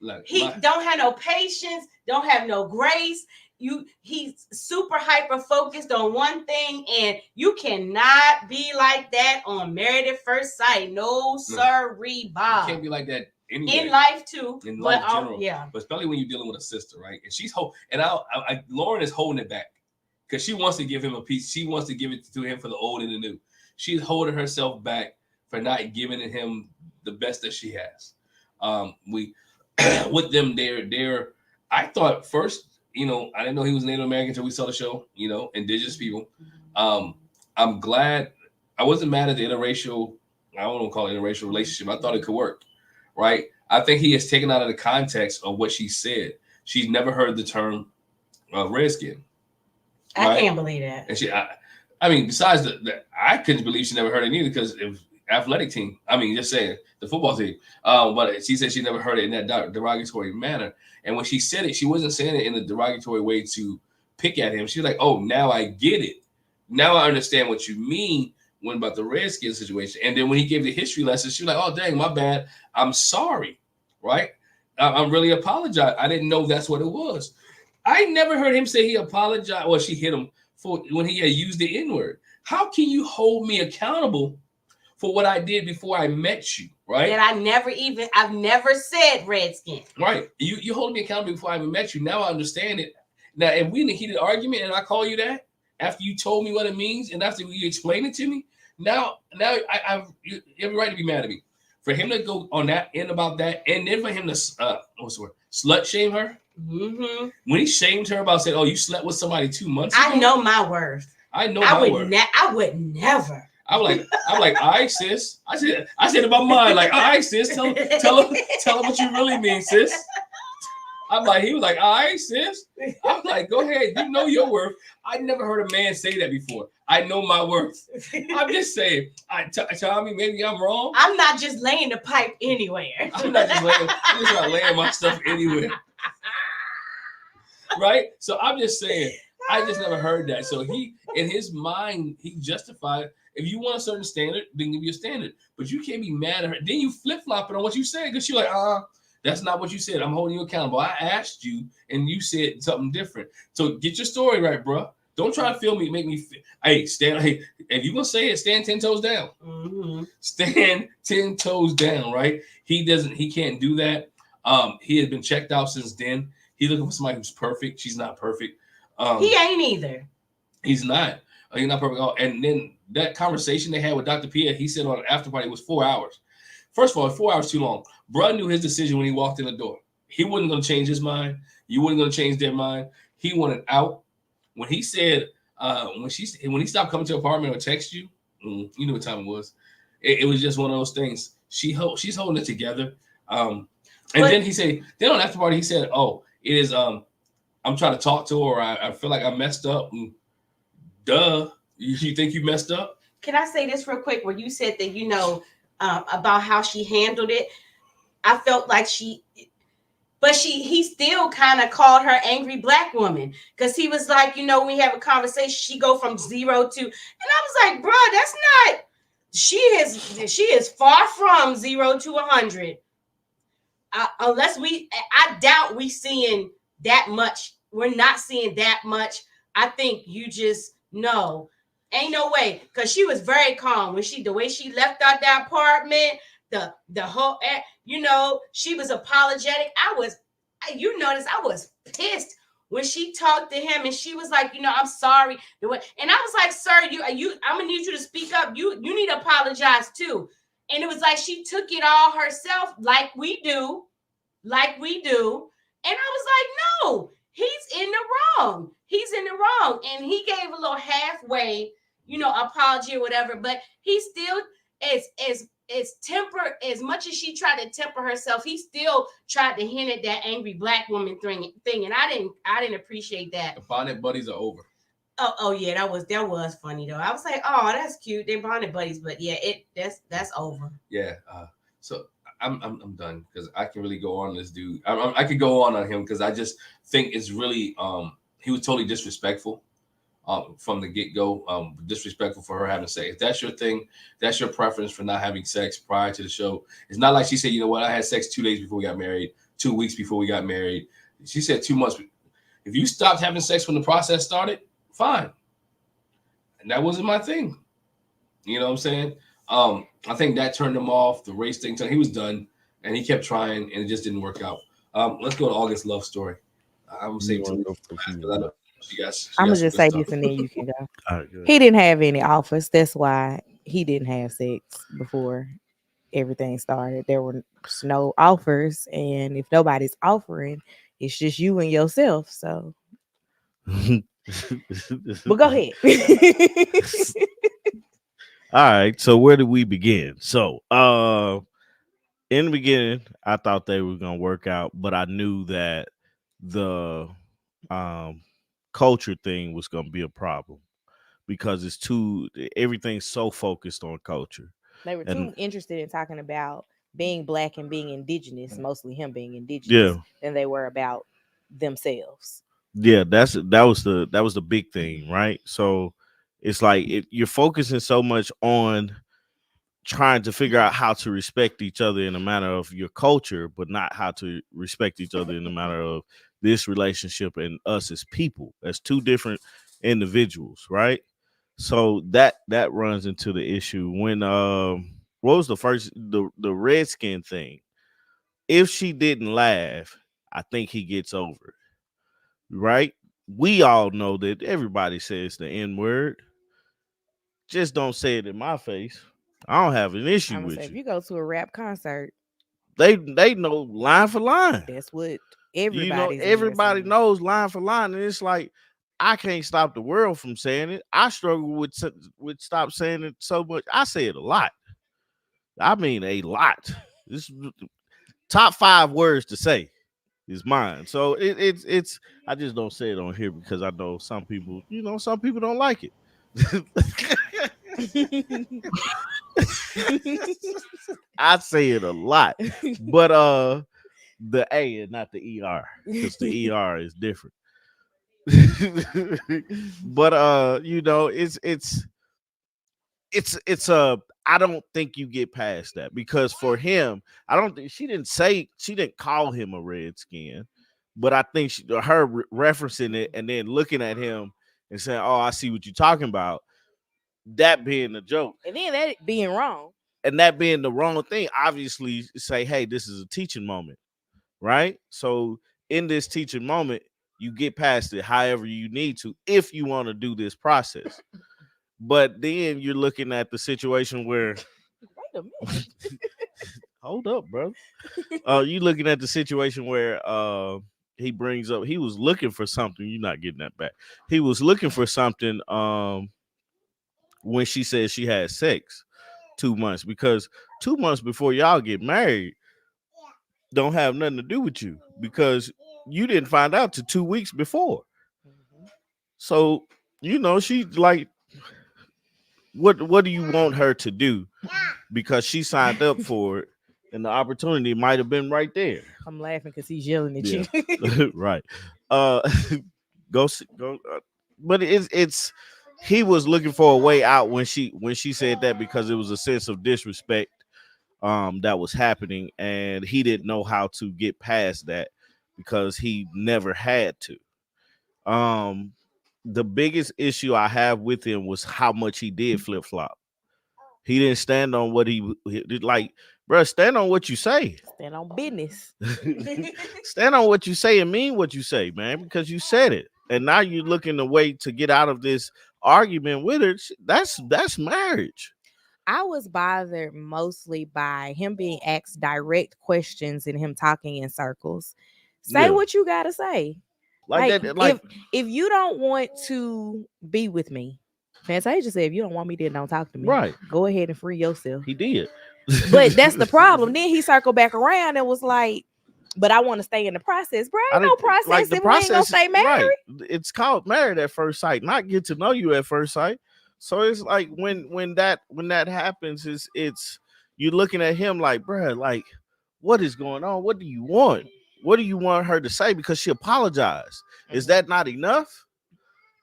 don't have no patience. Don't have no grace. He's super hyper focused on one thing, and you cannot be like that on Married at First Sight. No, sirree, Bob. You can't be like that anyway. In life too. In life in general. Yeah. But especially when you're dealing with a sister, right? And she's Lauren is holding it back because she wants to give him a piece. She wants to give it to him for the old and the new. She's holding herself back for not giving him the best that she has. With them, they're. I thought first. You know, I didn't know he was Native American until we saw the show, you know, indigenous people. I'm glad. I wasn't mad at the interracial, I don't want to call it interracial relationship. I thought it could work, right? I think he has taken out of the context of what she said. She's never heard the term redskin. Right? I can't believe that. And I mean, besides I couldn't believe she never heard it either because it was athletic team. I mean, just saying, the football team. But she said she never heard it in that derogatory manner. And when she said it, she wasn't saying it in a derogatory way to pick at him. She was like, oh, now I get it. Now I understand what you mean when about the redskin situation. And then when he gave the history lesson, she was like, oh, dang, my bad. I'm sorry, right? I'm really apologize. I didn't know that's what it was. I never heard him say he apologized. Well, she hit him for when he had used the N-word. How can you hold me accountable for what I did before I met you, right? And I've never said redskin. Right. You hold me accountable before I even met you. Now I understand it. Now, if we in a heated argument and I call you that after you told me what it means and after you explained it to me, now you have a right to be mad at me. For him to go on that end about that, and then for him to what's the word? Slut shame her. Mm-hmm. When he shamed her about saying, "Oh, you slept with somebody 2 months ago," I know my worth. I know my word. I would never. I'm like, all right, sis. I said in my mind, like, all right, sis, tell her what you really mean, sis. I'm like, he was like, all right, sis. I'm like, go ahead, you know your worth. I never heard a man say that before. I know my worth. I'm just saying. Tommy, maybe I'm wrong. I'm not just laying the pipe anywhere. I'm just not laying my stuff anywhere. Right? So I'm just saying, I just never heard that. So he, in his mind, he justified. If you want a certain standard, then give you a standard. But you can't be mad at her. Then you flip-flopping on what you said because you're like, that's not what you said. I'm holding you accountable. I asked you, and you said something different. So get your story right, bro. Don't try to feel me, make me. Hey, stand. Hey, if you gonna say it, stand 10 toes down. Mm-hmm. Stand 10 toes down. Right? He doesn't. He can't do that. He has been checked out since then. He's looking for somebody who's perfect. She's not perfect. He ain't either. He's not. He's not perfect at all. And then that conversation they had with Dr. Pia, he said on an after party, it was 4 hours. First of all, 4 hours too long. Bruh knew his decision when he walked in the door. He wasn't going to change his mind. You wasn't going to change their mind. He wanted out. When he said, when he stopped coming to the apartment or text you, you knew what time it was. It was just one of those things. She's holding it together. Then he said, then on after party, he said, oh, it is, I'm trying to talk to her. Or I feel like I messed up. Duh. You think you messed up? Can I say this real quick? Where you said that, about how she handled it. I felt like he still kind of called her angry black woman because he was like, we have a conversation, she go from 0 to, and I was like, bro, that's not, she is far from 0 to 100. Unless I doubt we seeing that much. We're not seeing that much. I think you just know. Ain't no way, because she was very calm when the way she left out that apartment, the whole, she was apologetic. You notice I was pissed when she talked to him and she was like, I'm sorry. And I was like, sir, I'm gonna need you to speak up. You need to apologize too. And it was like she took it all herself, like we do. And I was like, no, he's in the wrong. And he gave a little halfway, apology or whatever, but he still is temper. As much as she tried to temper herself, he still tried to hint at that angry black woman thing. And I didn't appreciate that. The bonnet buddies are over. Oh yeah, that was funny though. I was like, oh, that's cute. They're bonnet buddies, but yeah, that's over. Yeah. So I'm done because I can really go on this dude. I could go on him because I just think it's really he was totally disrespectful from the get-go. Disrespectful for her having sex. If that's your thing, that's your preference for not having sex prior to the show. It's not like she said, you know what, I had sex 2 days before we got married, 2 weeks before we got married. She said 2 months. If you stopped having sex when the process started, fine. And that wasn't my thing. You know what I'm saying? I think that turned him off. The race thing, he was done, and he kept trying, and it just didn't work out. Let's go to August love story. I'm gonna say I'm gonna just say this, and then you can go. Right, he didn't have any offers. That's why he didn't have sex before everything started. There were no offers, and if nobody's offering, it's just you and yourself. So, but go ahead. All right, so where do we begin? So, in the beginning, I thought they were gonna work out, but I knew that the culture thing was gonna be a problem because everything's so focused on culture. They were too interested in talking about being black and being indigenous, mostly him being indigenous, than they were about themselves. Yeah, that was the big thing, right? So it's like you're focusing so much on trying to figure out how to respect each other in a matter of your culture, but not how to respect each other in a matter of this relationship and us as people, as two different individuals, right? So that runs into the issue when what was the first the Redskin thing? If she didn't laugh, I think he gets over it, right? We all know that everybody says the N-word. Just don't say it in my face. I don't have an issue with you. If you go to a rap concert, they know line for line. That's what everybody knows line for line, and it's like I can't stop the world from saying it. I struggle with stop saying it so much. I say it a lot. I mean a lot. This is top 5 words to say is mine. So it's I just don't say it on here because I know some people, some people don't like it. I say it a lot. But the A and not the ER, because the ER is different. But it's I don't think you get past that, because for him, I don't think she didn't call him a redskin, but I think referencing it and then looking at him and saying, "Oh, I see what you're talking about," that being a joke, and then that being wrong, and that being the wrong thing. Obviously, say, "Hey, this is a teaching moment," right? So in this teaching moment, you get past it however you need to if you want to do this process. But then you're looking at the situation where wait a minute. hold up, bro. You looking at the situation where he brings up he was looking for something. You're not getting that back. He was looking for something when she said she had sex 2 months, because 2 months before y'all get married don't have nothing to do with you, because you didn't find out till 2 weeks before. So, she like, what do you want her to do? Because she signed up for it and the opportunity might have been right there. I'm laughing because he's yelling at you. Right. Go. But it's he was looking for a way out when she said that, because it was a sense of disrespect that was happening, and he didn't know how to get past that because he never had to. The biggest issue I have with him was how much he did flip-flop. He didn't stand on what he like, bro. Stand on what you say. Stand on business. Stand on what you say and mean what you say, man, because you said it. And now you're looking a way to get out of this argument with her. That's marriage. I was bothered mostly by him being asked direct questions and him talking in circles. Say what you gotta say. Like that, if you don't want to be with me, Fantasia said, if you don't want me, then don't talk to me. Right. Go ahead and free yourself. He did. But that's the problem. Then he circled back around and was like, but I want to stay in the process, bro. Ain't no process like the if we ain't gonna stay married. Right. It's called married at first sight, not get to know you at first sight. So it's like when that happens, it's you're looking at him like, bro, like, what is going on? What do you want? What do you want her to say? Because she apologized. Is that not enough?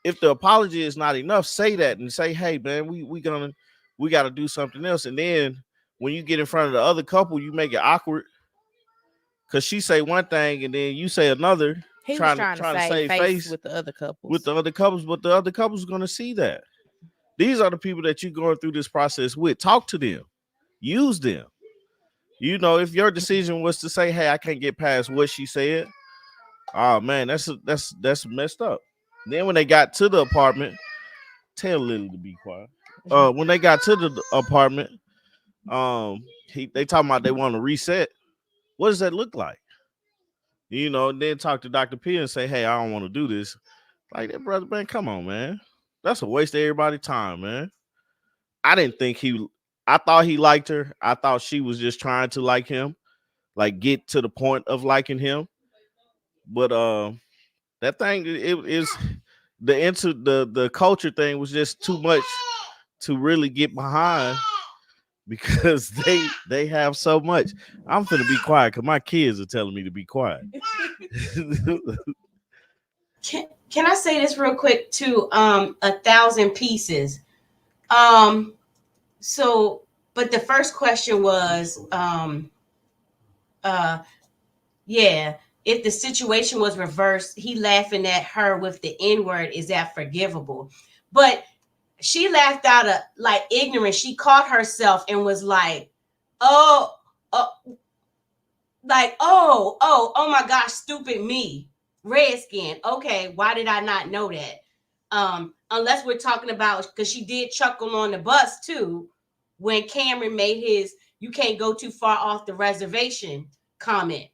If the apology is not enough, say that and say, hey, man, we got to do something else. And then when you get in front of the other couple, you make it awkward because she say one thing and then you say another. He was trying to save face with the other couples. But the other couples are going to see that. These are the people that you're going through this process with. Talk to them. Use them. If your decision was to say, hey, I can't get past what she said, oh man, that's messed up. Then when they got to the apartment, tell Lily to be quiet. When they got to the apartment, they talking about they want to reset. What does that look like? And then talk to Dr. P and say, hey, I don't want to do this. Like that, brother, man, come on, man. That's a waste of everybody's time, man. I thought he liked her. I thought she was just trying to like him, like get to the point of liking him. But that thing, it is the culture thing was just too much to really get behind because they have so much. I'm finna be quiet because my kids are telling me to be quiet. Can I say this real quick to 1,000 pieces? So, but the first question was, if the situation was reversed, he laughing at her with the N-word, is that forgivable? But she laughed out of like ignorance. She caught herself and was like, oh my gosh, stupid me. Redskin. Okay, why did I not know that? Unless we're talking about, because she did chuckle on the bus too when Cameron made his "you can't go too far off the reservation" comment.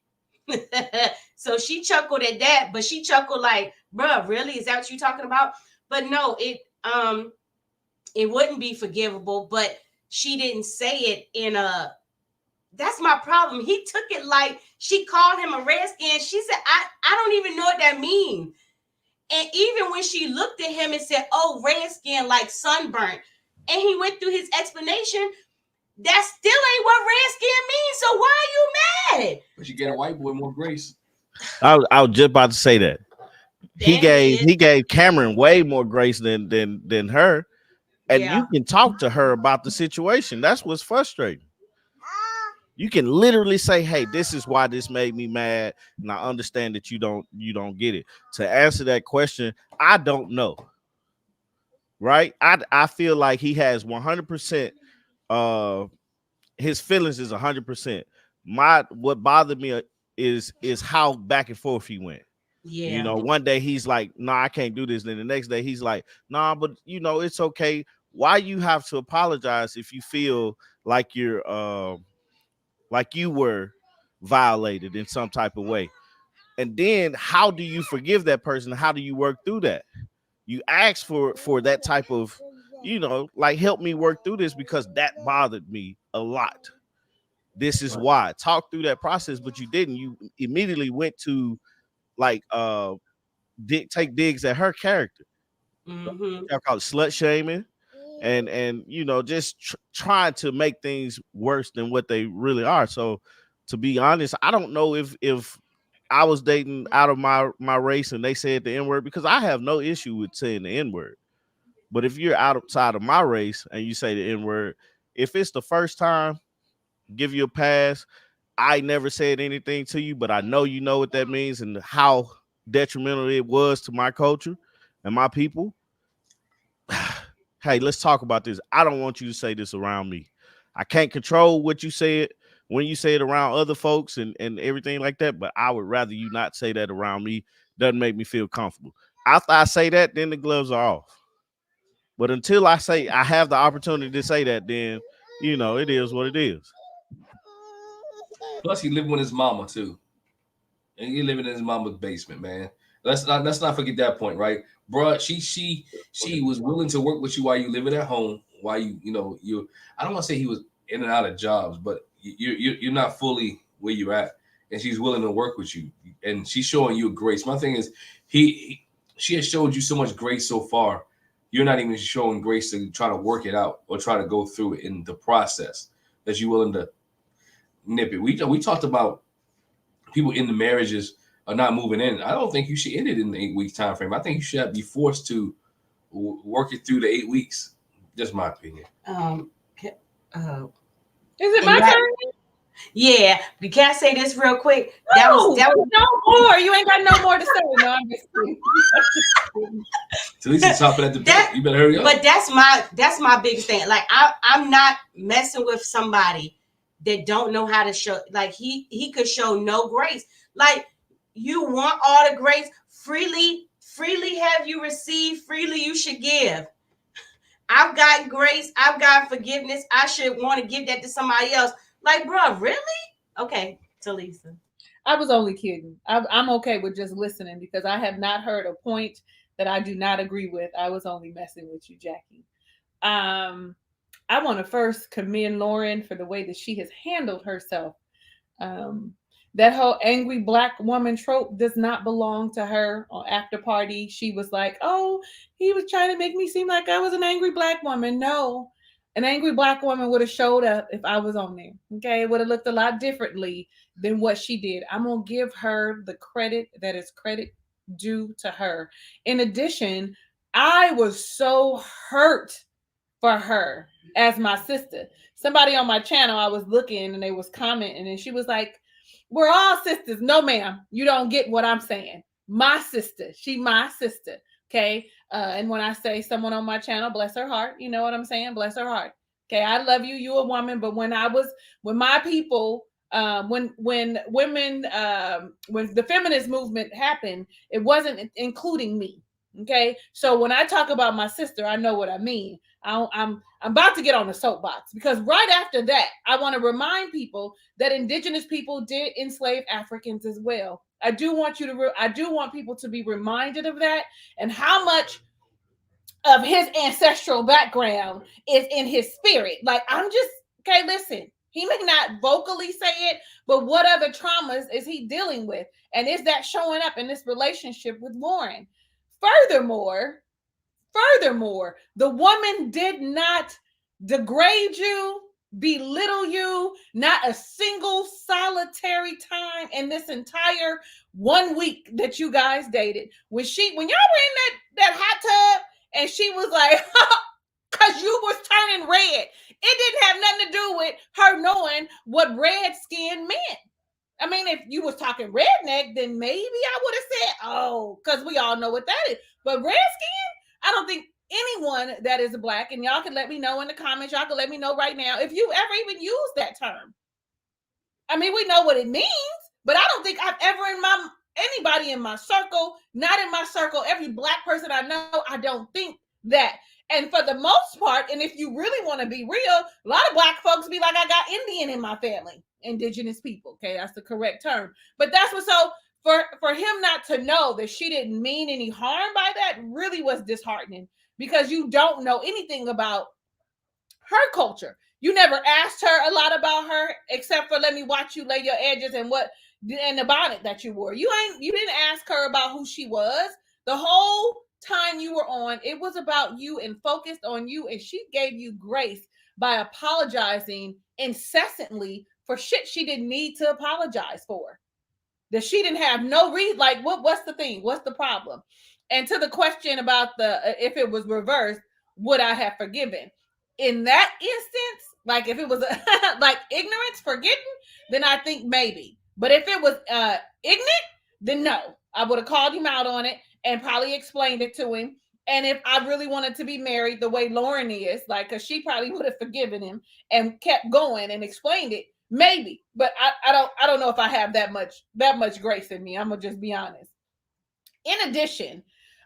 So she chuckled at that, but she chuckled like, bruh, really? Is that what you're talking about? But no, it wouldn't be forgivable, but she didn't say it in a, that's my problem. He took it like she called him a redskin. She said, I don't even know what that means. And even when she looked at him and said, oh, redskin, like sunburnt, and he went through his explanation, that still ain't what redskin means. So why are you mad? But you get a white boy more grace. I was just about to say that. He There it is. gave Cameron way more grace than her. And Yeah. you can talk to her about the situation. That's what's frustrating. You can literally say, hey, this is why this made me mad. And I understand that you don't get it. To answer that question, I don't know. Right? I feel like he has 100%. His feelings is 100%. What bothered me is how back and forth he went. Yeah. You know, one day he's like, nah, I can't do this. Then the next day he's like, nah, but you know, it's okay. Why you have to apologize if you feel like you're like you were violated in some type of way? And then how do you forgive that person? How do you work through that? You ask for that type of, you know, like, help me work through this because that bothered me a lot. This is why. Talk through that process, but you didn't. You immediately went to like take digs at her character. Mm-hmm. I call it slut shaming, and you know, just trying to make things worse than what they really are. So, to be honest, I don't know if I was dating out of my race and they said the N-word, because I have no issue with saying the N-word. But if you're outside of my race and you say the N-word, if it's the first time, give you a pass. I never said anything to you, but I know you know what that means and how detrimental it was to my culture and my people. Hey, let's talk about this. I don't want you to say this around me. I can't control what you said when you say it around other folks and everything like that, but I would rather you not say that around me. Doesn't make me feel comfortable. After I say that, then the gloves are off. But until I say I have the opportunity to say that, then, you know, it is what it is. Plus, he lived with his mama too, and he living in his mama's basement, man. Let's not forget that point, right, bro? She was willing to work with you while you living at home, while you. I don't want to say he was in and out of jobs, but you're not fully where you're at, and she's willing to work with you, and she's showing you grace. My thing is, she has showed you so much grace so far. You're not even showing grace to try to work it out or try to go through it in the process that you're willing to nip it. We talked about people in the marriages are not moving in. I don't think you should end it in the 8 week time frame. I think you should be forced to work it through the 8 weeks. Just my opinion. Is it my turn? Yeah, but can I say this real quick? No, that was no more. You ain't got no more to say. No, I'm just kidding. Talisa's chopping at the bit. You better hurry up. But that's my biggest thing. Like I'm not messing with somebody that don't know how to show. Like he could show no grace. Like, you want all the grace, freely have you received, freely you should give. I've got grace, I've got forgiveness. I should want to give that to somebody else. Like, bro, really? Okay, Talisa. I was only kidding. I'm okay with just listening because I have not heard a point that I do not agree with. I was only messing with you, Jackie. I want to first commend Lauren for the way that she has handled herself. That whole angry black woman trope does not belong to her. On After Party, she was like, oh, he was trying to make me seem like I was an angry black woman. No, an angry black woman would have showed up if I was on there. Okay, it would have looked a lot differently than what she did. I'm going to give her the credit that is credit due to her. In addition, I was so hurt for her as my sister. Somebody on my channel, I was looking and they was commenting and she was like, we're all sisters. No, ma'am, you don't get what I'm saying. My sister, she my sister. Okay. And when I say someone on my channel, bless her heart, you know what I'm saying? Bless her heart. Okay. I love you. You a woman. But when my people, when women, when the feminist movement happened, it wasn't including me. Okay. So when I talk about my sister, I know what I mean. I'm about to get on the soapbox because right after that, I want to remind people that indigenous people did enslave Africans as well. I do want people to be reminded of that and how much of his ancestral background is in his spirit. Like, I'm just, okay, listen, he may not vocally say it, but what other traumas is he dealing with? And is that showing up in this relationship with Lauren? Furthermore, the woman did not degrade you, belittle you, not a single solitary time in this entire 1 week that you guys dated. When y'all were in that hot tub and she was like, because you was turning red. It didn't have nothing to do with her knowing what red skin meant. I mean, if you was talking redneck, then maybe I would have said, oh, because we all know what that is. But red skin, I don't think anyone that is black, and y'all can let me know in the comments, y'all can let me know right now if you ever even used that term. I mean, we know what it means, but I don't think I've ever anybody in my circle, not in my circle, every black person I know, I don't think that. And for the most part, and if you really want to be real, a lot of black folks be like, I got Indian in my family, indigenous people. Okay, that's the correct term. But that's what, so for him not to know that she didn't mean any harm by that really was disheartening, because you don't know anything about her culture. You never asked her a lot about her, except for let me watch you lay your edges and the bonnet that you wore. You didn't ask her about who she was. The whole time you were on, it was about you and focused on you, and she gave you grace by apologizing incessantly for shit she didn't need to apologize for. That she didn't have no reason. Like, what's the thing? What's the problem? And to the question about if it was reversed, would I have forgiven? In that instance, like if it was like ignorance, forgetting, then I think maybe. But if it was ignorant, then no. I would have called him out on it and probably explained it to him. And if I really wanted to be married the way Lauren is, like, because she probably would have forgiven him and kept going and explained it, maybe. But I don't know if I have that much grace in me. I'm gonna just be honest. In addition,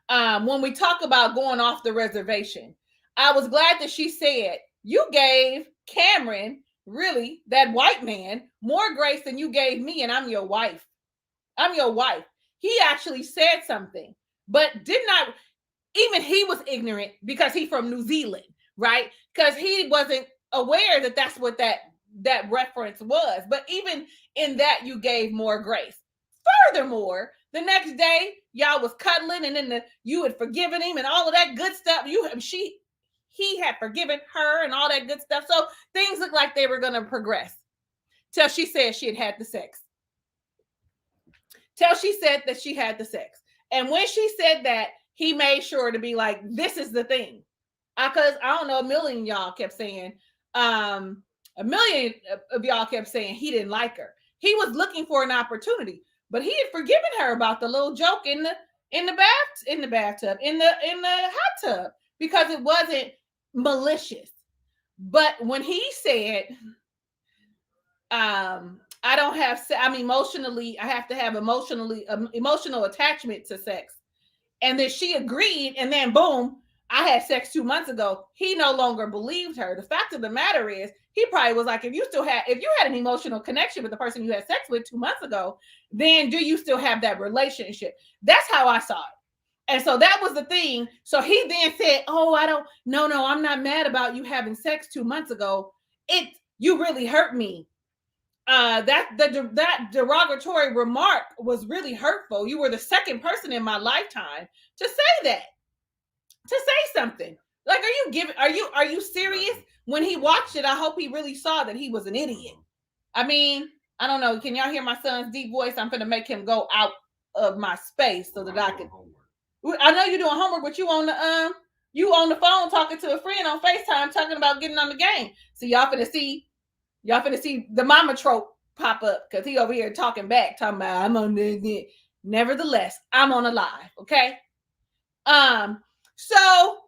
when we talk about going off the reservation, I was glad that she said you gave Cameron, really, that white man, more grace than you gave me, and I'm your wife. I'm your wife. He actually said something, but did not. Even he was ignorant because he's from New Zealand, right? Because he wasn't aware that that's what that reference was. But even in that, you gave more grace. Furthermore, the next day, y'all was cuddling, and then you had forgiven him and all of that good stuff. He had forgiven her and all that good stuff. So things looked like they were going to progress till she said she had the sex. Till she said that she had the sex. And when she said that, he made sure to be like, this is the thing. Because I don't know, a million of y'all kept saying he didn't like her. He was looking for an opportunity, but he had forgiven her about the little joke in the bathtub, in the hot tub, because it wasn't malicious. But when he said, I have to have emotional attachment to sex. And then she agreed, and then boom, I had sex 2 months ago. He no longer believed her. The fact of the matter is, he probably was like, if you had an emotional connection with the person you had sex with 2 months ago, then do you still have that relationship? That's how I saw it. And so that was the thing. So he then said, oh, I'm not mad about you having sex 2 months ago. You really hurt me. That derogatory remark was really hurtful. You were the second person in my lifetime to say something. Like, are you serious? When he watched it, I hope he really saw that he was an idiot. I mean, I don't know. Can y'all hear my son's deep voice? I'm gonna make him go out of my space so that I can. I know you're doing homework, but you on the phone talking to a friend on FaceTime talking about getting on the game. So y'all finna see the mama trope pop up, because he over here talking about I'm on the. Nevertheless, I'm on a live, okay? So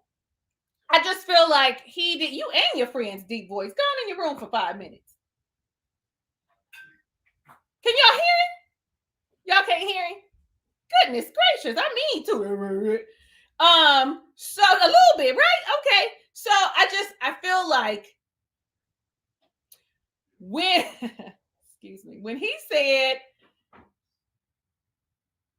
I just feel like he did you and your friend's deep voice. Go on in your room for 5 minutes. Can y'all hear him? Y'all can't hear him? Goodness gracious, I mean to. So a little bit, right? Okay. So I feel like when he said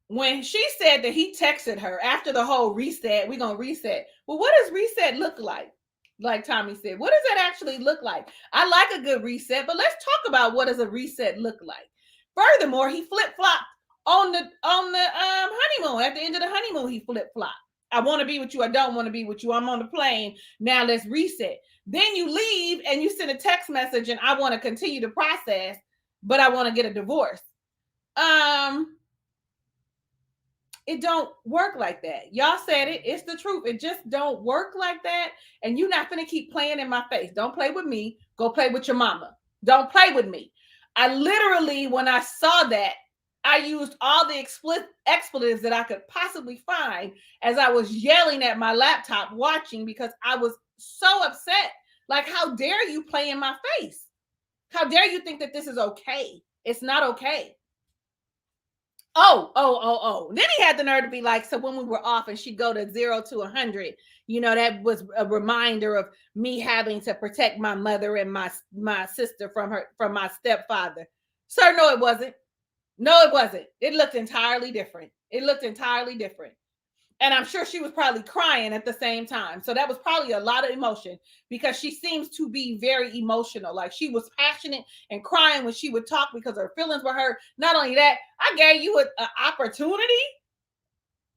when she said that he texted her after the whole reset, we're going to reset. Well, what does reset look like? Like Tommy said, what does that actually look like? I like a good reset, but let's talk about what does a reset look like. Furthermore, he flip-flopped on the honeymoon. At the end of the honeymoon, he flip-flopped. I want to be with you. I don't want to be with you. I'm on the plane. Now let's reset. Then you leave and you send a text message and I want to continue the process, but I want to get a divorce. It don't work like that. Y'all said it. It's the truth. It just don't work like that. And you're not going to keep playing in my face. Don't play with me. Go play with your mama. Don't play with me. I literally, when I saw that, I used all the expletives that I could possibly find as I was yelling at my laptop watching because I was so upset. Like, how dare you play in my face? How dare you think that this is okay? It's not okay. Oh. Then he had the nerve to be like, so when we were off and she'd go to 0 to 100, you know, that was a reminder of me having to protect my mother and my sister from my stepfather. Sir, no, it wasn't. No, it wasn't. It looked entirely different. And I'm sure she was probably crying at the same time. So that was probably a lot of emotion because she seems to be very emotional. Like she was passionate and crying when she would talk because her feelings were hurt. Not only that, I gave you an opportunity.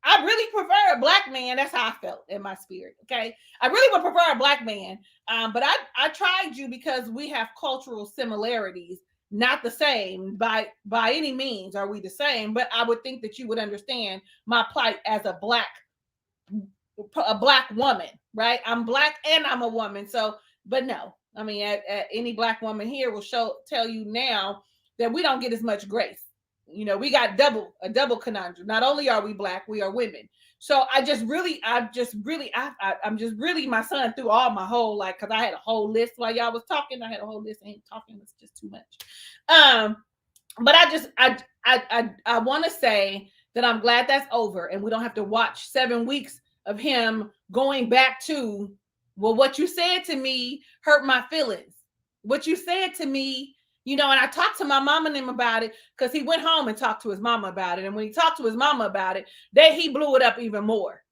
I really prefer a black man. That's how I felt in my spirit. Okay. I really would prefer a black man. But I tried you because we have cultural similarities. Not the same by any means are we the same, but I would think that you would understand my plight as a black woman, right? I'm black and I'm a woman. So, but no, I mean, any black woman here will tell you now that we don't get as much grace. You know, we got a double conundrum. Not only are we black, we are women. So I'm just really, my son threw all my whole, like, cause I had a whole list while y'all was talking. I had a whole list and talking was just too much. But I want to say that I'm glad that's over and we don't have to watch 7 weeks of him going back to, well, what you said to me hurt my feelings. What you said to me, you know, and I talked to my mom and him about it because he went home and talked to his mama about it. And when he talked to his mama about it, he blew it up even more.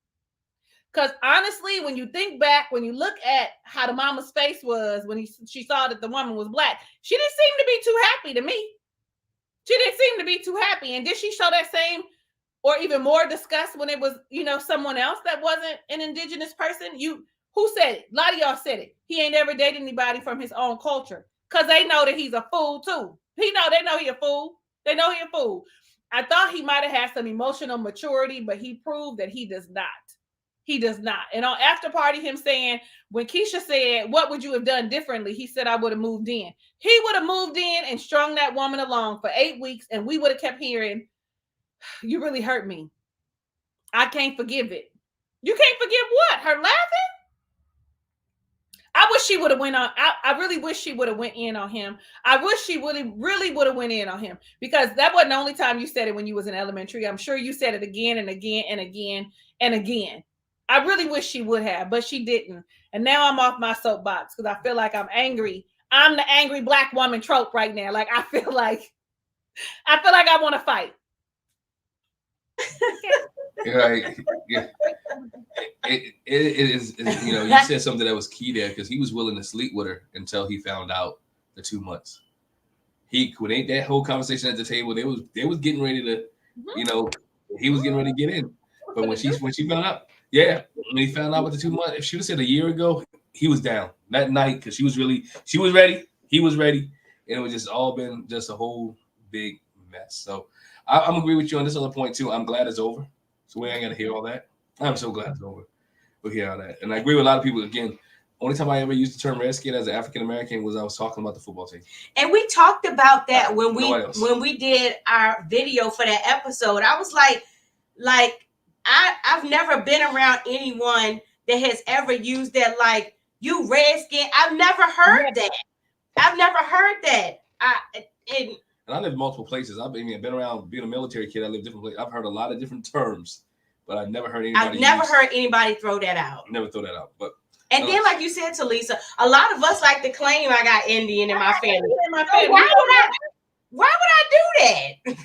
Because honestly, when you think back, when you look at how the mama's face was when she saw that the woman was black, she didn't seem to be too happy to me. She didn't seem to be too happy. And did she show that same or even more disgust when it was, you know, someone else that wasn't an indigenous person? Who said it? A lot of y'all said it. He ain't ever dated anybody from his own culture. Because they know that he's a fool too. They know he a fool. They know he a fool. I thought he might have had some emotional maturity, but he proved that he does not. He does not. And on after party, him saying, when Keisha said, what would you have done differently? He said, I would have moved in. He would have moved in and strung that woman along for 8 weeks. And we would have kept hearing, you really hurt me. I can't forgive it. You can't forgive what? Her laughing? I wish she would have went on. I really wish she would have went in on him. I wish she really would have went in on him because that wasn't the only time you said it when you was in elementary. I'm sure you said it again and again and again and again. I really wish she would have, but she didn't. And now I'm off my soapbox because I feel like I'm angry. I'm the angry black woman trope right now. Like I feel like I want to fight. Right. Yeah. It is, you know, you said something that was key there because he was willing to sleep with her until he found out the 2 months. When that whole conversation at the table, they was getting ready to, you know, he was getting ready to get in. But when she found out, when he found out with the 2 months, if she would have said a year ago, he was down that night because she was ready, he was ready, and it was just all been just a whole big mess. So I'm agree with you on this other point too. I'm glad it's over. So we ain't got to hear all that. I'm so glad it's over. We'll hear all that. And I agree with a lot of people. Again, only time I ever used the term Redskin as an African American was I was talking about the football team. And we talked about that when we did our video for that episode. I was like I've never been around anyone that has ever used that, like, you Redskin. I've never heard that. And I lived multiple places. I've been around being a military kid. I lived different places. I've heard a lot of different terms, but I've never heard anybody throw that out. Never throw that out. But then, like you said, Talisa, a lot of us like to claim I got Indian in my family. Why would I do that?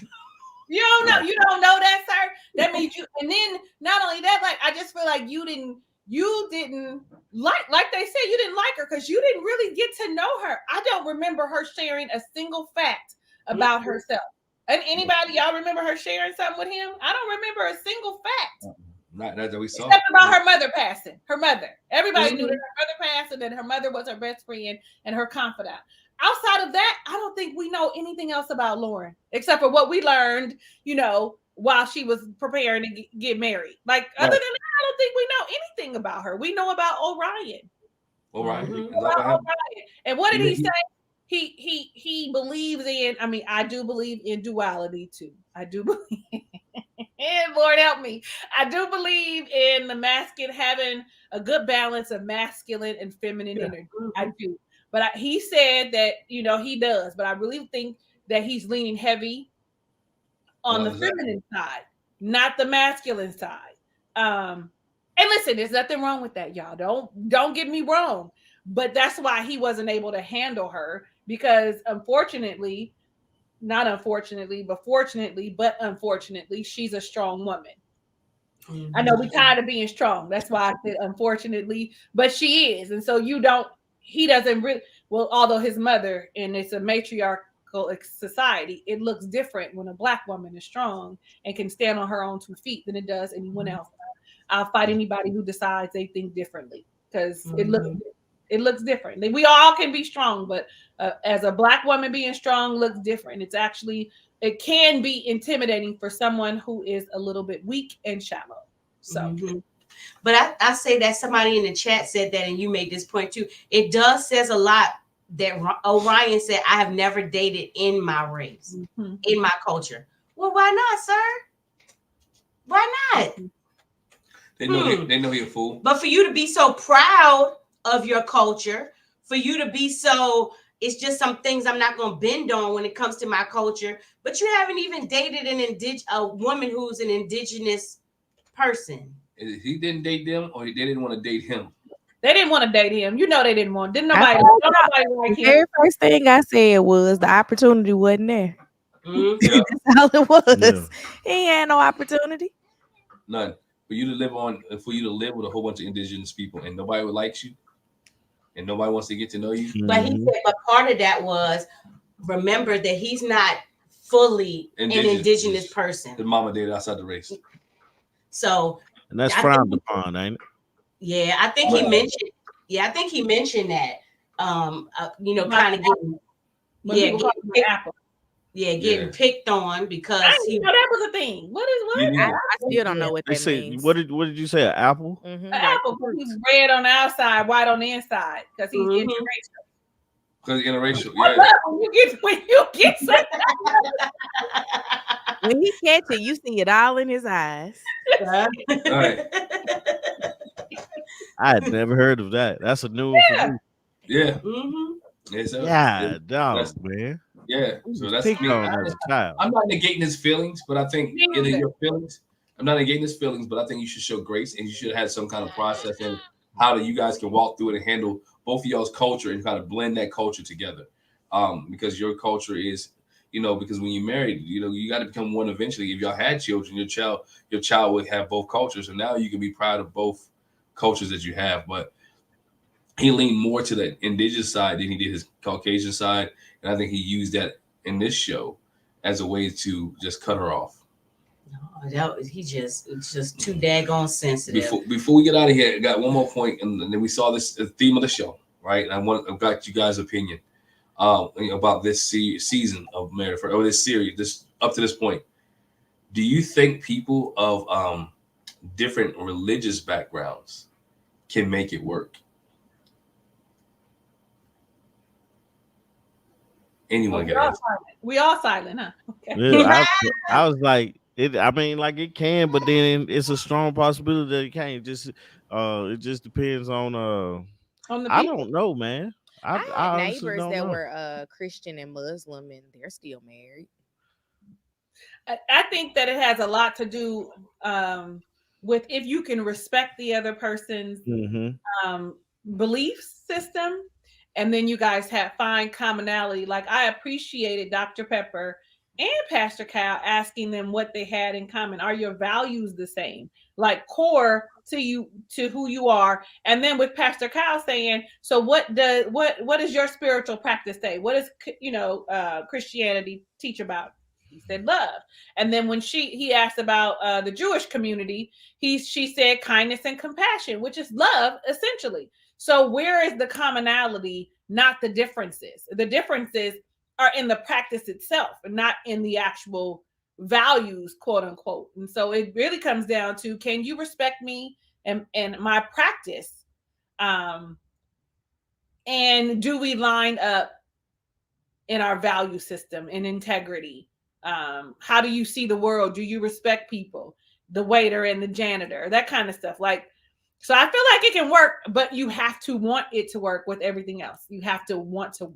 You don't know. You don't know that, sir. That means you. And then not only that, like I just feel like you didn't like they said you didn't like her because you didn't really get to know her. I don't remember her sharing a single fact about herself. And anybody, y'all remember her sharing something with him? I don't remember a single fact. Not that we saw. Except about her mother passing. Her mother. Everybody knew that her mother passed and that her mother was her best friend and her confidant. Outside of that, I don't think we know anything else about Lauren, except for what we learned, while she was preparing to get married. Like, other than that, I don't think we know anything about her. We know about Orion. Orion. And what did he say? He believes in, I do believe in duality too. I do believe, and Lord help me, I do believe in the masculine having a good balance of masculine and feminine energy. I do. But he said that, he does. But I really think that he's leaning heavy on the feminine side, not the masculine side. And listen, there's nothing wrong with that, y'all. Don't get me wrong. But that's why he wasn't able to handle her because unfortunately, she's a strong woman. Mm-hmm. I know we're tired of being strong. That's why I said unfortunately, but she is. And so he doesn't really, although his mother, and it's a matriarchal society, it looks different when a Black woman is strong and can stand on her own 2 feet than it does anyone else. I'll fight anybody who decides they think differently because it looks different. We all can be strong, but as a Black woman being strong looks different. It can be intimidating for someone who is a little bit weak and shallow. So, but I say that somebody in the chat said that, and you made this point too. It does says a lot that Orion said, "I have never dated in my race, in my culture." Well, why not, sir? Why not? They know you're a fool. But for you to be so proud of your culture, for you to be so, it's just some things I'm not going to bend on when it comes to my culture. But you haven't even dated a woman who's an indigenous person. He didn't date them, or they didn't want to date him. They didn't want to date him. They didn't want. Didn't nobody like him. The very first thing I said was the opportunity wasn't there. That's all it was. Yeah. He had no opportunity. None. For you to live with a whole bunch of indigenous people, and nobody likes you, and nobody wants to get to know you. But he said, but part of that was remember that he's not fully an indigenous person. The mama dated outside the race. So, and that's frowned upon, ain't it? Yeah, I think he mentioned. Yeah, I think he mentioned that. Kind of getting picked on because that was a thing. What? I still don't know what that means. What did you say? An apple? An apple. He's red on the outside, white on the inside because he's interracial. Because interracial, yeah. When you get something. When he catch it, you see it all in his eyes. Right. I had never heard of that. That's a new one for me. Yeah. Dog, man. Yeah. So that's me. As a child. I'm not negating his feelings, but I think your feelings. I'm not negating his feelings, but I think you should show grace and you should have some kind of process in how you guys can walk through it and handle both of y'all's culture and kind of blend that culture together. Because your culture is, because when you're married, you got to become one eventually. If y'all had children, your child would have both cultures, and now you can be proud of both cultures that you have. But he leaned more to the indigenous side than he did his Caucasian side, and I think he used that in this show as a way to just cut her off. No, it's just too daggone sensitive. Before we get out of here, I got one more point, and then we saw this theme of the show, right? And I've got you guys' opinion about this season of Married at First, or this series, this up to this point. Do you think people of different religious backgrounds can make it work? Anyone get it? We all silent, huh? Okay. Yeah, I was like, it can, but then it's a strong possibility that it can't. It just depends on the people. I don't know, man. I had neighbors that were Christian and Muslim, and they're still married. I think that it has a lot to do with if you can respect the other person's belief system, and then you guys find commonality. Like I appreciated Dr. Pepper and Pastor Kyle asking them what they had in common. Are your values the same? Like core to you, to who you are. And then with Pastor Kyle saying, so what is your spiritual practice say? What does Christianity teach about? He said love. And then when he asked about the Jewish community, she said kindness and compassion, which is love essentially. So where is the commonality, not the differences? The differences are in the practice itself and not in the actual values, quote unquote. And so it really comes down to, can you respect me and my practice? And do we line up in our value system and integrity? How do you see the world? Do you respect people, the waiter and the janitor, that kind of stuff? Like, so I feel like it can work, but you have to want it to work with everything else. You have to want to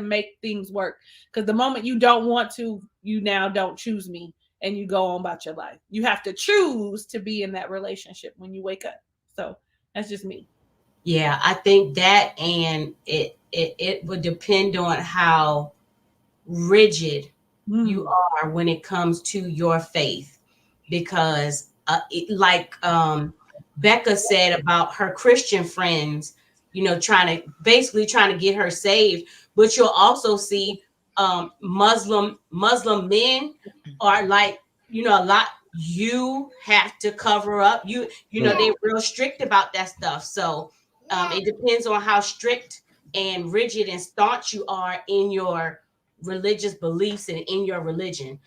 make things work. Because the moment you don't want to, you now don't choose me and you go on about your life. You have to choose to be in that relationship when you wake up. So that's just me. Yeah, I think that, and it would depend on how rigid you are when it comes to your faith, because Becca said about her Christian friends, trying to get her saved, but you'll also see Muslim men are like, a lot, you have to cover up, they're real strict about that stuff. So it depends on how strict and rigid and staunch you are in your religious beliefs and in your religion.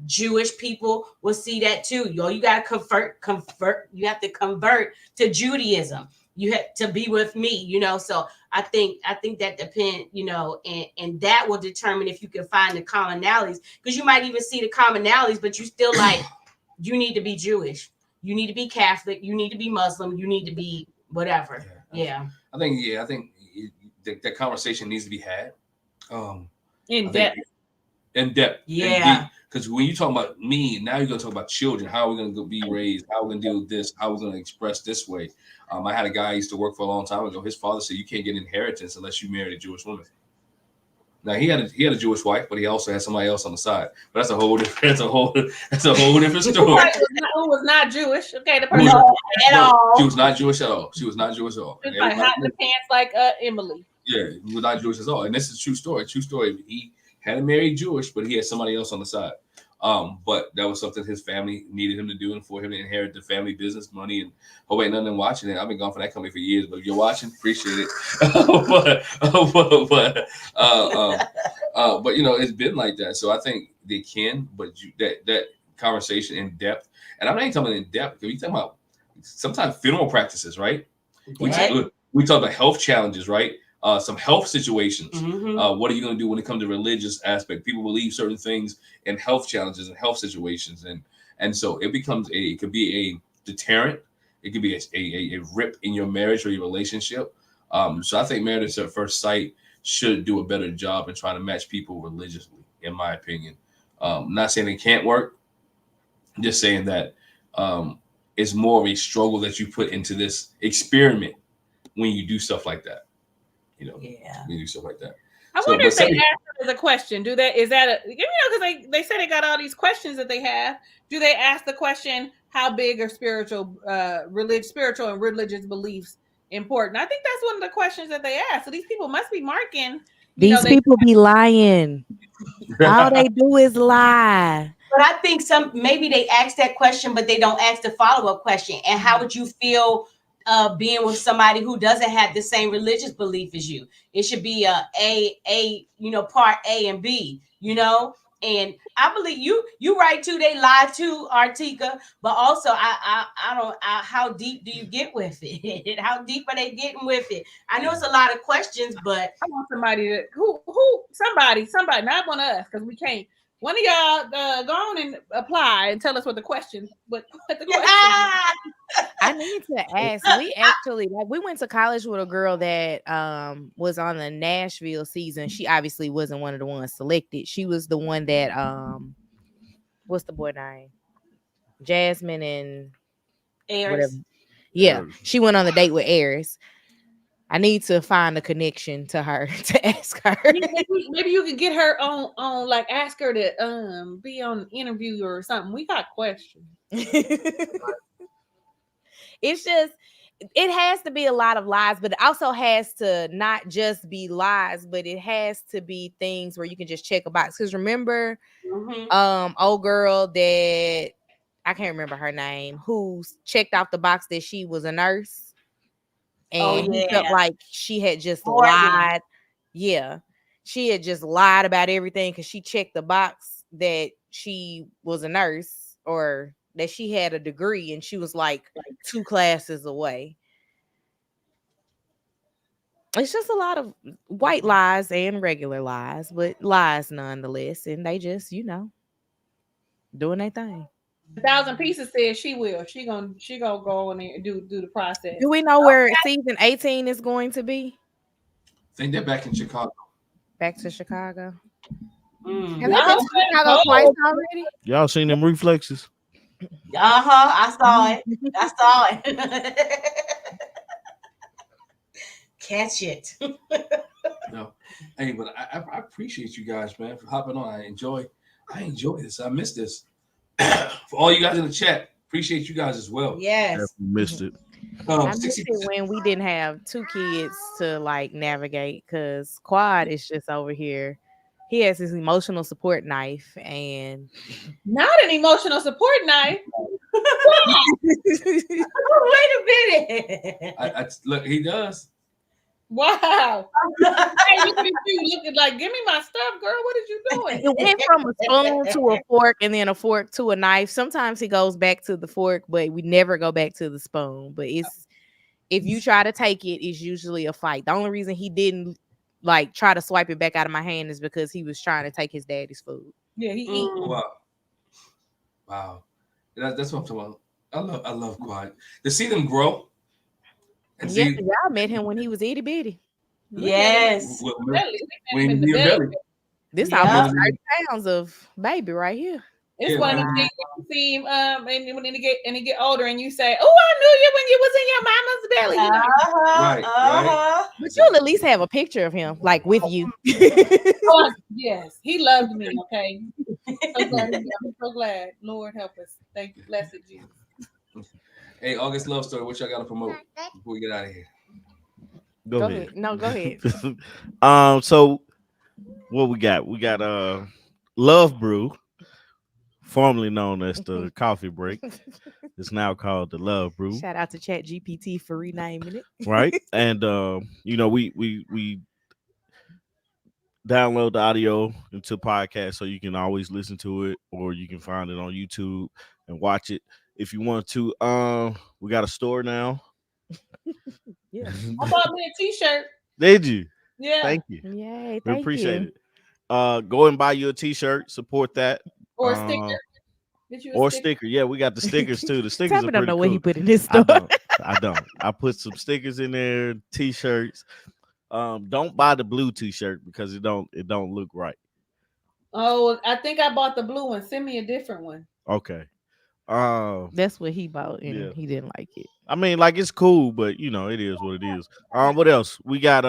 Jewish people will see that too. You got to convert. You have to convert to Judaism. You have to be with me, So I think that depends, and that will determine if you can find the commonalities, because you might even see the commonalities, but you still like, you need to be Jewish, you need to be Catholic, you need to be Muslim, you need to be whatever. Yeah. I think that conversation needs to be had. In depth. Yeah. Because when you talk about me, now you're going to talk about children. How are we going to be raised? How are we going to deal with this? How are we going to express this way? I had a guy I used to work for a long time ago. His father said you can't get inheritance unless you married a Jewish woman. Now he had a Jewish wife, but he also had somebody else on the side. But that's a whole different story. Who was not Jewish? Okay, the person at all. She was not Jewish at all. She was not Jewish at all. She was like hot in the pants like Emily. Yeah, he was not Jewish at all. And this is a true story. True story. He had a married Jewish, but he had somebody else on the side. But that was something his family needed him to do, and for him to inherit the family business money. And ain't nothing watching it. I've been gone from that company for years, but if you're watching, appreciate it. But it's been like that. So I think they can, but that conversation in depth, and I'm not even talking in depth, because we talking about sometimes funeral practices, right? We talk about health challenges, right? Some health situations. Mm-hmm. What are you going to do when it comes to religious aspect? People believe certain things in health challenges and health situations, and so it could be a deterrent. It could be a rip in your marriage or your relationship. So I think Married at First Sight should do a better job in trying to match people religiously, in my opinion. Not saying it can't work, just saying that it's more of a struggle that you put into this experiment when you do stuff like that. When you do stuff like that. I wonder if they ask it as a question. Because they say they got all these questions that they have. Do they ask the question, how big are spiritual and religious beliefs important? I think that's one of the questions that they ask. So these people must be marking. These people be lying. All they do is lie. But I think maybe they ask that question, but they don't ask the follow-up question. And how would you feel being with somebody who doesn't have the same religious belief as you? It should be part A and B, and I believe you right too. They lie too, Artika, but also I don't, how deep do you get with it? How deep are they getting with it? I know it's a lot of questions, but I want somebody somebody, not one of us, because we can't. One of y'all go on and apply and tell us what the question. What the question? I need to ask. We actually we went to college with a girl that was on the Nashville season. She obviously wasn't one of the ones selected. She was the one that what's the boy name? Jasmine and Ayers. Yeah, she went on the date with Ayers. I need to find a connection to her to ask her. Maybe you could get her on like ask her to be on an interview or something. We got questions. It's just it has to be a lot of lies, but it also has to not just be lies, but it has to be things where you can just check a box. Because remember, old girl that I can't remember her name, who checked off the box that she was a nurse. And he felt like she had just lied. Yeah. She had just lied about everything because she checked the box that she was a nurse or that she had a degree and she was like 2 classes away. It's just a lot of white lies and regular lies, but lies nonetheless. And they just, doing their thing. 1,000 Pieces says she will. She gonna go in there and do the process. Do we know where season 18 is going to be? I think they're back in Chicago. Back to Chicago. Mm. Have they been to Chicago twice already? Y'all seen them reflexes? I saw it. Catch it. No, hey, but I appreciate you guys, man, for hopping on. I enjoy this. I miss this. For all you guys in the chat, appreciate you guys as well. Yes. Missed it. I missed it when we didn't have 2 kids to like navigate because Quad is just over here. He has his emotional support knife and not an emotional support knife. Wait a minute. Look, he does. Wow. Hey, look at you looking like, give me my stuff, girl. What is you doing? It went from a spoon to a fork and then a fork to a knife. Sometimes he goes back to the fork, but we never go back to the spoon. But if you try to take it, it's usually a fight. The only reason he didn't like try to swipe it back out of my hand is because he was trying to take his daddy's food. Yeah, he eat. Wow. That's what I'm talking about. I love Quad. To see them grow. And yes, y'all met him when he was itty bitty. Yes. When he belly. This almost 30 pounds of baby right here. It's one of the things you see him, and when he get older, and you say, "Oh, I knew you when you was in your mama's belly." Right. But you'll at least have a picture of him, like with you. Oh, yes, he loved me. Okay, I'm so glad. Lord help us. Thank you, blessed Jesus. Hey, August love story. What y'all got to promote before we get out of here? Go ahead. No, go ahead. So what we got? We got Love Brew, formerly known as the Coffee Break. It's now called the Love Brew. Shout out to ChatGPT for renaming it. Right. And we download the audio into podcast so you can always listen to it, or you can find it on YouTube and watch it if you want to. We got a store now. Yeah. I bought me a t-shirt. Did you? Yeah. Thank you. Yay, we appreciate it. Go and buy you a t-shirt, support that. Or a sticker. Sticker. Yeah, we got the stickers too. The stickers are pretty don't know cool. what he put in his store. I don't. I put some stickers in there, t-shirts. Don't buy the blue t-shirt because it don't look right. Oh, I think I bought the blue one. Send me a different one. Okay. That's what he bought, and he didn't like it. I mean, like, it's cool, but it is what it is. What else? We got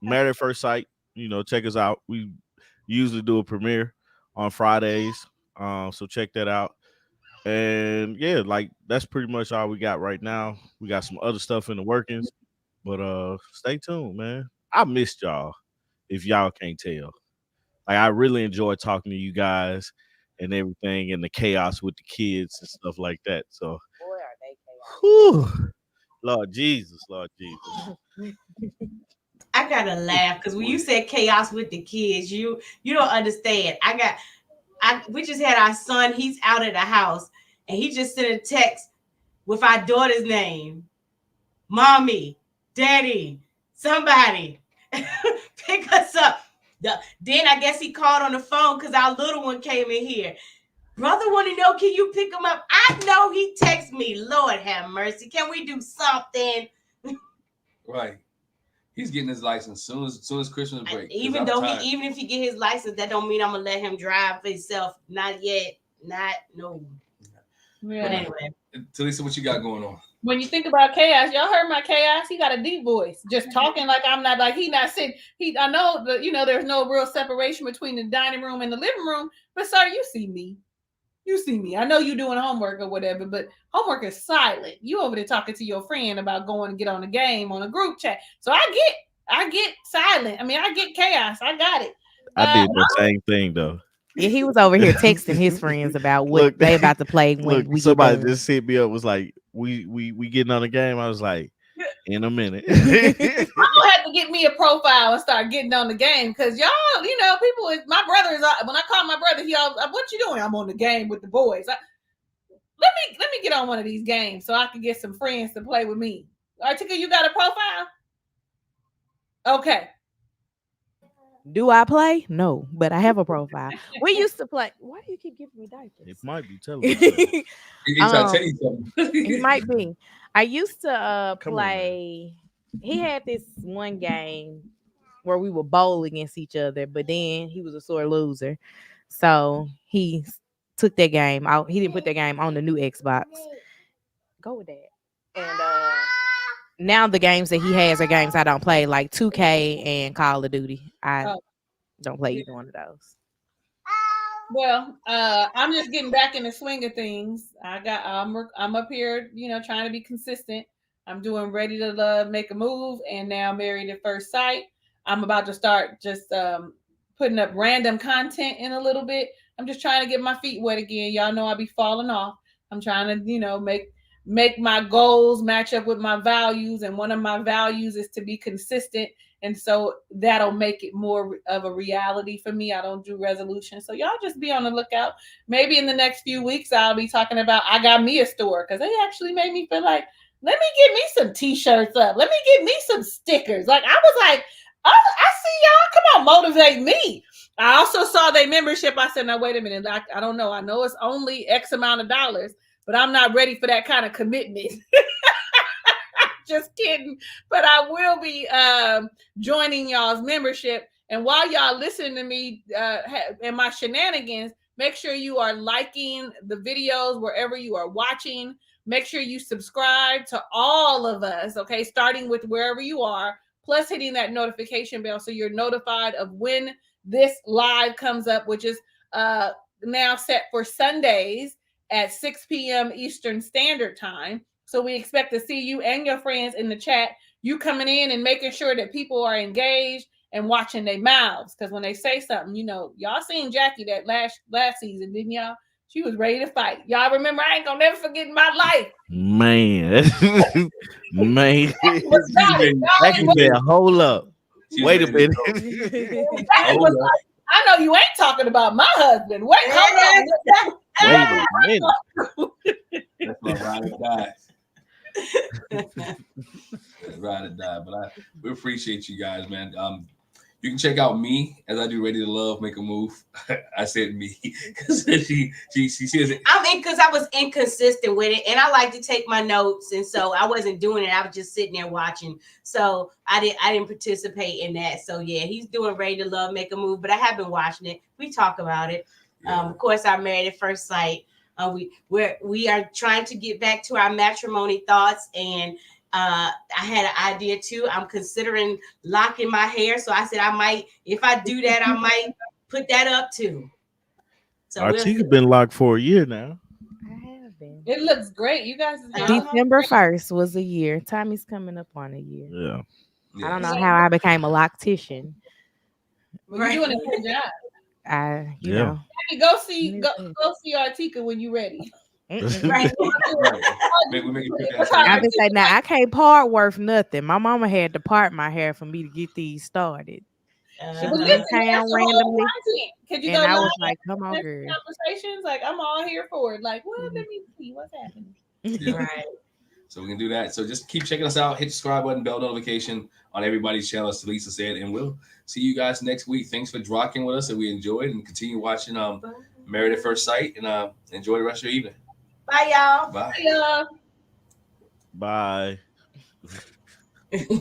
Married at First Sight. Check us out. We usually do a premiere on Fridays. So check that out. And yeah, like, that's pretty much all we got right now. We got some other stuff in the workings, but stay tuned, man. I missed y'all, if y'all can't tell. Like, I really enjoy talking to you guys and everything, and the chaos with the kids and stuff like that. So, boy, are they chaos. Whew. Lord Jesus. I gotta laugh because when you said chaos with the kids, you don't understand. We just had our son. He's out of the house, and he just sent a text with our daughter's name, Mommy, Daddy, somebody, pick us up. Then I guess he called on the phone because our little one came in here. Brother want to know, can you pick him up? I know he texted me. Lord have mercy. Can we do something? Right. He's getting his license soon as Christmas break. Even if he get his license, that don't mean I'm gonna let him drive for himself. Not yet. No. Yeah. But anyway. Talisa, what you got going on? when you think about chaos, y'all heard my chaos. He got a deep voice, just talking like I'm not like he not sitting. I know that there's no real separation between the dining room and the living room, but sir, you see me. You see me. I know you doing homework or whatever, but homework is silent. You over there talking to your friend about going to get on the game on a group chat. So I get silent. I mean, I get chaos. I got it. I did the same thing though. Yeah, he was over here texting his friends about what Look, they about to play when Look, we somebody get done. just hit me up, was like, we getting on the game. I was like, in a minute. I'm gonna have to get me a profile and start getting on the game because y'all, people. My brother is. When I call my brother, he always, what you doing? I'm on the game with the boys. Let me get on one of these games so I can get some friends to play with me. Artika, you got a profile? Okay. Do I play? No, but I have a profile. We used to play. Why do you keep giving me diapers? It might be television. He's trying to tell you something. He might be. I used to Come on, play. He had this one game where we would bowl against each other, but then he was a sore loser, so he took that game out. He didn't put that game on the new Xbox. Go with that. And now the games that he has are games I don't play, like 2K and Call of Duty. I don't play either one of those. Well, I'm just getting back in the swing of things. I'm up here, trying to be consistent. I'm doing Ready to Love, Make a Move, and now Married at First Sight. I'm about to start just putting up random content in a little bit. I'm just trying to get my feet wet again. Y'all know I be falling off. I'm trying to, make my goals match up with my values, and one of my values is to be consistent. And so that'll make it more of a reality for me. I don't do resolutions. So y'all just be on the lookout. Maybe in the next few weeks, I'll be talking about, I got me a store, because they actually made me feel like, let me get me some t-shirts up. Let me get me some stickers. Like, I was like, oh, I see y'all. Come on, motivate me. I also saw their membership. I said, no, wait a minute. I don't know. I know it's only X amount of dollars, but I'm not ready for that kind of commitment. Just kidding. But I will be joining y'all's membership. And while y'all listening to me and my shenanigans, make sure you are liking the videos wherever you are watching. Make sure you subscribe to all of us, okay? Starting with wherever you are, plus hitting that notification bell so you're notified of when this live comes up, which is now set for Sundays at 6 p.m. Eastern Standard Time. So we expect to see you and your friends in the chat. You coming in and making sure that people are engaged and watching their mouths. Because when they say something, y'all seen Jackie that last season, didn't y'all? She was ready to fight. Y'all remember, I ain't gonna never forget in my life. Man. Man. Jackie said, hold up. Wait a minute. I know you ain't talking about my husband. Wait, hold on. Wait a minute. That's my ride or die. Ride or die. But we appreciate you guys, man. You can check out me as I do Ready to Love, Make a Move. I said me because she says it. Because I was inconsistent with it, and I like to take my notes, and so I wasn't doing it. I was just sitting there watching. So I didn't participate in that. So yeah, he's doing Ready to Love, Make a Move, but I have been watching it. We talk about it. Yeah. Of course, our Married at First Sight. We are trying to get back to our matrimony thoughts, and I had an idea too. I'm considering locking my hair, so I said if I do that, I might put that up too. So Artika's been locked for a year now. I have been. It looks great. You guys. December 1st was a year. Tommy's coming up on a year. Yeah. I don't know how I became a loctician. Well, you're doing a good job. You know. Go see Artika when you're ready. Right. I would say now I can't part worth nothing. My mama had to part my hair for me to get these started. She was in town randomly, and I was like, "Come on, girl." Conversations like I'm all here for it. Like, well, let me see what's happening. Yeah. Right. So we can do that. So just keep checking us out. Hit the subscribe button, bell notification on everybody's channel, as Lisa said, and we'll see you guys next week. Thanks for rocking with us, and we enjoyed, and continue watching Married at First Sight, and enjoy the rest of your evening. Bye, y'all. Bye. Bye, y'all. Bye.